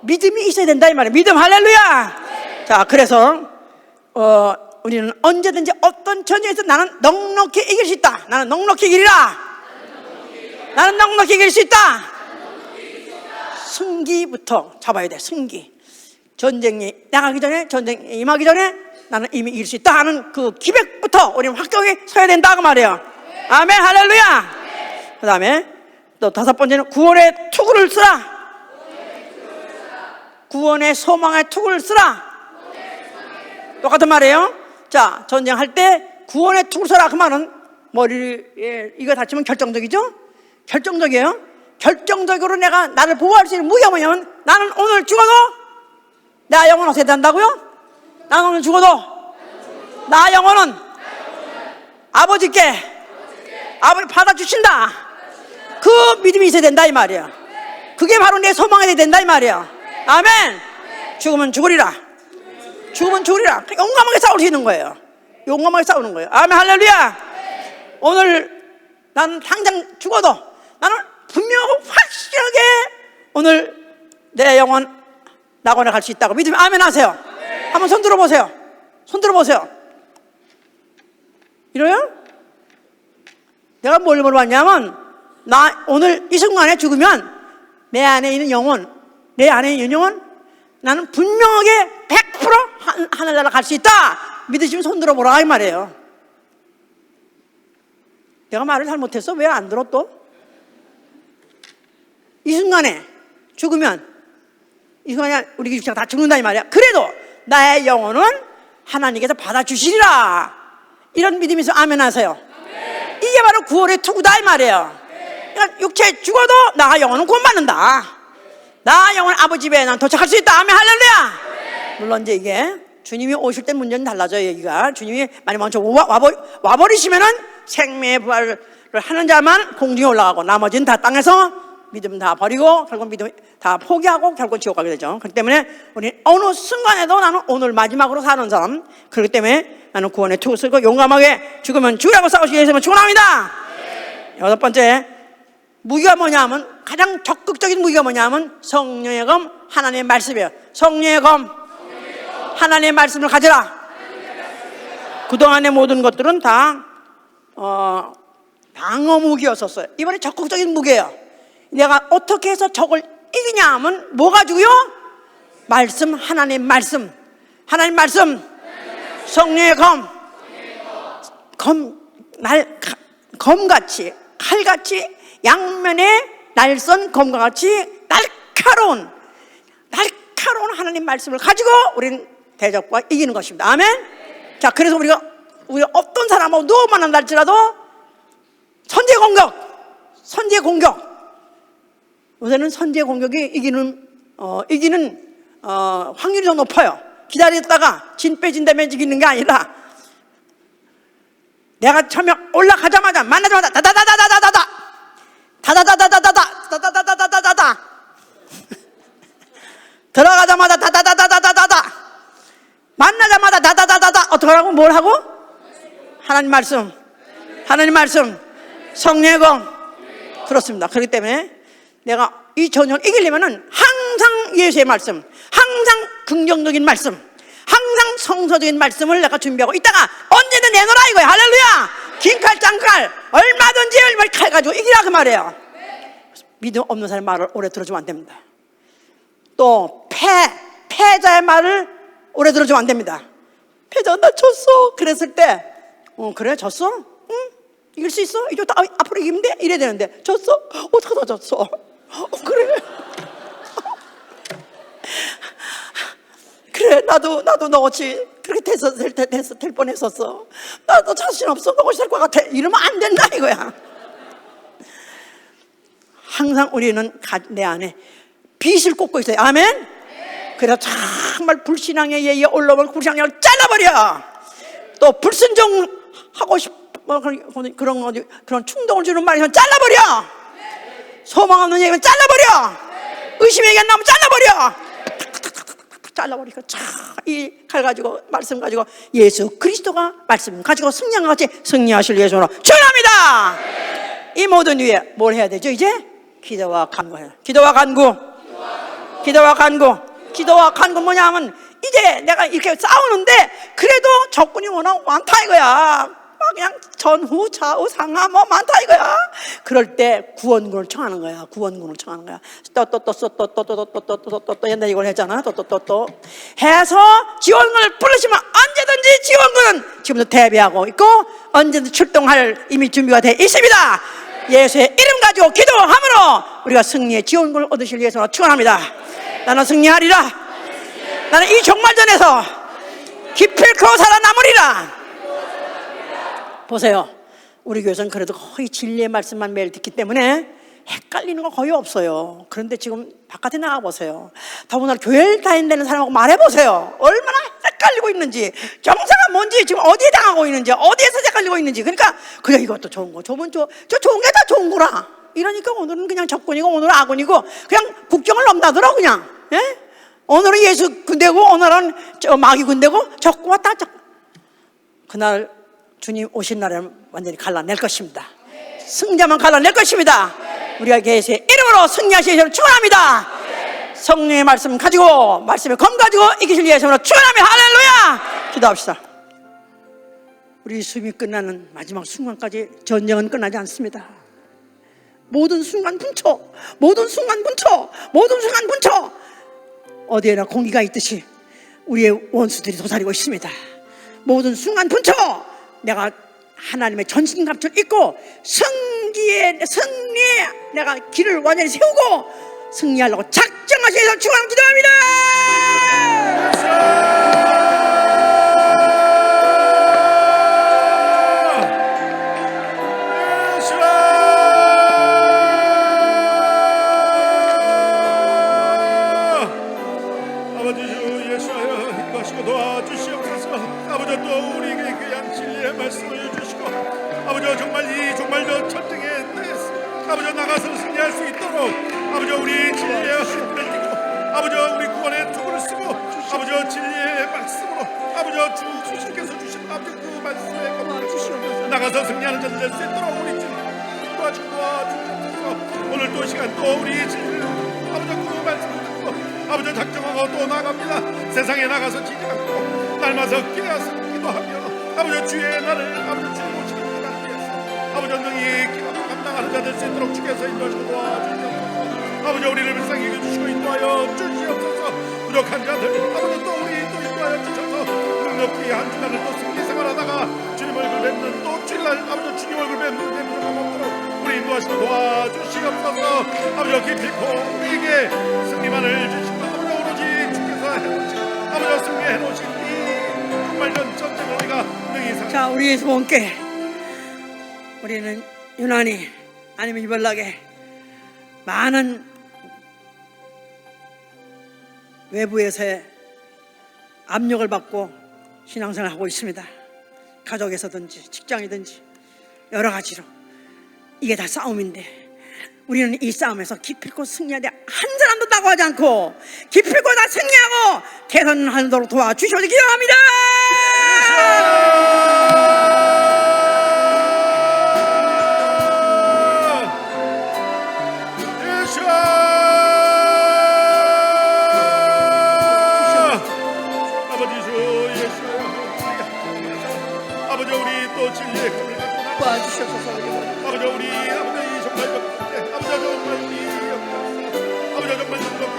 믿음이 있어야 된다 이 말이에요. 믿음, 할렐루야. 자, 그래서 우리는 언제든지 어떤 전쟁에서 나는 넉넉히 이길 수 있다. 나는 넉넉히 이기리라. 나는 넉넉히 이길 수 있다. 승기부터 잡아야 돼. 승기. 전쟁이 나가기 전에, 전쟁이 임하기 전에 나는 이미 이길 수 있다 하는 그 기백부터 우리는 확정에 서야 된다 그 말이에요. 아멘, 할렐루야. 그 다음에 또 다섯 번째는 구원의 투구를 쓰라. 구원의 소망의 투구를 쓰라. 똑같은 말이에요. 자, 전쟁할 때 구원의 투구를 쓰라 그 말은 머리에 이거 다치면 결정적이죠? 결정적이에요. 결정적으로 내가 나를 보호할 수 있는 무기가 뭐냐면 나는 오늘 죽어도 나 영혼 어떻게 된다고요? 나는 오늘 죽어도 나 영혼은 아버지께 아버지 받아주신다. 그 믿음이 있어야 된다 이 말이야. 그게 바로 내 소망이 돼야 된다 이 말이야. 아멘. 죽으면 죽으리라. 죽으면 죽으리라. 용감하게 싸울 수 있는 거예요. 용감하게 싸우는 거예요. 아멘, 할렐루야. 오늘 나는 당장 죽어도 나는 분명하고 확실하게 오늘 내 영혼 낙원에 갈 수 있다고 믿으면 아멘 하세요. 한번 손 들어보세요. 손 들어보세요. 이래요? 내가 뭘 물어봤냐면 나 오늘 이 순간에 죽으면 내 안에 있는 영혼, 내 안에 있는 영혼 나는 분명하게 100% 하늘나라 갈 수 있다 믿으시면 손 들어보라 이 말이에요. 내가 말을 잘못했어? 왜 안 들어 또? 이 순간에 죽으면 이 순간에 우리 육체가 다 죽는다 이 말이야. 그래도 나의 영혼은 하나님께서 받아주시리라. 이런 믿음이 있어. 아멘 하세요. 이게 바로 구원의 투구다 이 말이에요. 그러니까 육체 죽어도 나 영혼은 구원받는다. 나 영혼 아버지 집에 난 도착할 수 있다. 아멘 할렐루야. 물론 이제 이게 주님이 오실 때 문제는 달라져요. 여기가 주님이 많이 먼저 와버리시면은 생명의 부활을 하는 자만 공중에 올라가고 나머지는 다 땅에서 믿음 다 버리고 결국 믿음 다 포기하고 결국 지옥 가게 되죠. 그렇기 때문에 우리 어느 순간에도 나는 오늘 마지막으로 사는 사람. 그렇기 때문에 나는 구원의 투구 쓰고 용감하게 죽으면 죽으라고 싸우시기 위해서만 축원합니다. 여섯 번째 무기가 뭐냐면 가장 적극적인 무기가 뭐냐면 성령의 검 하나님의 말씀이에요. 성령의 검 하나님의 말씀을 가져라. 그동안의 모든 것들은 다 방어 무기였었어요. 이번에 적극적인 무기예요. 내가 어떻게 해서 적을 이기냐 하면 뭐 가지고요? 말씀, 하나님 말씀. 하나님 말씀. 성령의 검같이 칼같이 양면에 날선 검과 같이 날카로운 하나님 말씀을 가지고 우리는 대적과 이기는 것입니다. 아멘. 자, 그래서 우리가 어떤 사람하고 누구 만난다 할지라도 선제 공격 요새는 선제 공격이 이기는 확률이 더 높아요. 기다렸다가 진 빼진다면 이기는 게 아니라 내가 처음에 올라가자마자 만나자마자 다다다다다다다 들어가자마자 다다다다다다다 만나자마자 다다다다다 어떻게 하라고? 뭘 하고? 하나님 말씀 성령의 검. 그렇습니다. 그렇기 때문에 내가 이 전쟁을 이기려면은 항상 예수의 말씀, 항상 긍정적인 말씀, 항상 성서적인 말씀을 내가 준비하고 있다가 언제든 내놓으라 이거야. 할렐루야. 긴 칼, 짱칼 얼마든지 칼 가지고 이기라 그 말이에요. 믿음 없는 사람의 말을 오래 들어주면 안 됩니다. 또 패자의 말을 오래 들어주면 안 됩니다. 패자 나 졌어 그랬을 때 그래 졌어? 응? 이길 수 있어? 이제 앞으로 이기면 돼? 이래야 되는데 졌어? 어떡하다 졌어? 그래 그래 나도 너같이 그렇게 될 뻔했었어. 나도 자신 없어. 너같이 될 것 같아. 이러면 안 된다 이거야. 항상 우리는 내 안에 빛을 꽂고 있어요. 아멘. 그래서 정말 불신앙의 예에 올라오면 불신앙을 잘라버려. 또 불순종하고 싶어 그런 충동을 주는 말이면 잘라버려. 소망 없는 얘기는 잘라버려. 의심의 얘기가 나오면 잘라버리고 이 칼 가지고 말씀 가지고 예수 그리스도가 말씀 가지고 승리한 같이 승리하실 예수로 축원합니다. 이 모든 위에 뭘 해야 되죠? 이제 기도와 간구해요. 기도와 간구 뭐냐 하면 이제 내가 이렇게 싸우는데 그래도 적군이 워낙 많다 이거야. 그냥 전후 좌우 상하 뭐 많다 이거야. 그럴 때 구원군을 청하는 거야. 구원군을 청하는 거야. 또 옛날에 이걸 했잖아. 또 해서 지원군을 부르시면 언제든지 지원군은 지금도 대비하고 있고 언제든지 출동할 이미 준비가 되어 있습니다. 예수의 이름 가지고 기도함으로 우리가 승리의 지원군을 얻으실 예수로 축원합니다. 나는 승리하리라. 나는 이 종말전에서 기필코 살아남으리라. 보세요. 우리 교회에서는 그래도 거의 진리의 말씀만 매일 듣기 때문에 헷갈리는 거 거의 없어요. 그런데 지금 바깥에 나가보세요. 더군다나 교회를 다닌다는 사람하고 말해보세요. 얼마나 헷갈리고 있는지, 정사가 뭔지, 지금 어디에 당하고 있는지, 어디에서 헷갈리고 있는지. 그러니까 그래 이것도 좋은 거, 저 좋은 게 다 좋은 거라. 이러니까 오늘은 그냥 적군이고 오늘은 아군이고 그냥 국경을 넘나들어 그냥. 예? 오늘은 예수 군대고 오늘은 마귀 군대고 적군과 다 그날 주님 오신 날에는 완전히 갈라낼 것입니다. 승자만 갈라낼 것입니다. 우리가 예수의 이름으로 승리하시기를 축원합니다. 성령의 말씀 가지고 말씀의 검 가지고 이기실 예수로 축원하며 할렐루야. 기도합시다. 우리 숨이 끝나는 마지막 순간까지 전쟁은 끝나지 않습니다. 모든 순간 분초, 모든 순간 분초, 모든 순간 분초, 어디에나 공기가 있듯이 우리의 원수들이 도사리고 있습니다. 모든 순간 분초, 내가 하나님의 전신갑주를 입고 승리에 내가 길을 완전히 세우고 승리하려고 작정하셔서 축원하며 기도합니다. 아버지 주 예수하여 인도하시고 도와주시옵소서. 아버지 또 우리에게 귀한 진리의 말씀을 주시고 아버지 정말 이 종말전 전쟁에 대해서 아버지 나가서 승리할 수 있도록 아버지 우리 진리의 힘을 띠고 아버지 우리 구원의 투구를 쓰고 아버지 진리의 말씀으로 아버지 주님께서 주신 아버지 그 말씀에 검을 주시옵소서. 나가서 승리하는 자들 될 수 있도록 우리 진리 도와주시옵소서. 오늘 또 시간 또 우리 진리를 아버지 그 말씀을 듣고 아버지 작정하고 또 나갑니다. 세상에 나가서 지지하고 날마다 기도하며 아버지 주의 날을 아버지 주님 오시는 날 위해서 아버지 능히 감당하는 자 될 수 있도록 주께서 인도하시고 도와주시옵소서. 아버지 우리를 불쌍히 여겨주시고 인도하여 주시옵소서. 부족한 자들 아버지 또 우리 또 인도하여 주셔서 넉넉히 한 주간을 또 승리 생활하다가 주님 얼굴 뵙는 또 주일날 아버지 주님 얼굴 뵙는 부족함 없도록 우리 인도하시고 도와주시옵소서. 아버지 기필코 우리에게 승리만을 주시고 아버지 오로지 주께서 해놓으신 아버지 승리해놓으신 이 종말전 전쟁을 우리가 능히 자, 우리 소원께 우리는 유난히 아니면 유별나게 많은 외부에서의 압력을 받고 신앙생활을 하고 있습니다. 가족에서든지 직장이든지 여러 가지로 이게 다 싸움인데 우리는 이 싸움에서 기필코 승리하되 한 사람도 낙오하지 않고 기필코 다 승리하고 개선하도록 도와주시옵소서. 기도합니다. 아버지 우리 또 진리의 꿈을 갖고 도와주시옵소서. 아버지 우리 아버지 이 정말 아버지 정말 우리 아버지 정말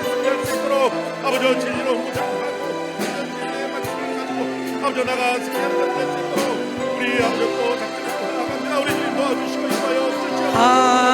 승리할 수 있도록 아버지 진리로 무장하고 진리의 말씀을 가지고 아버지 나가 승리하는 자 될 수 있도록 우리 아버지 또 작정하고 나갑니다. 우리 주님 도와주시고 인도하여 주시옵소서.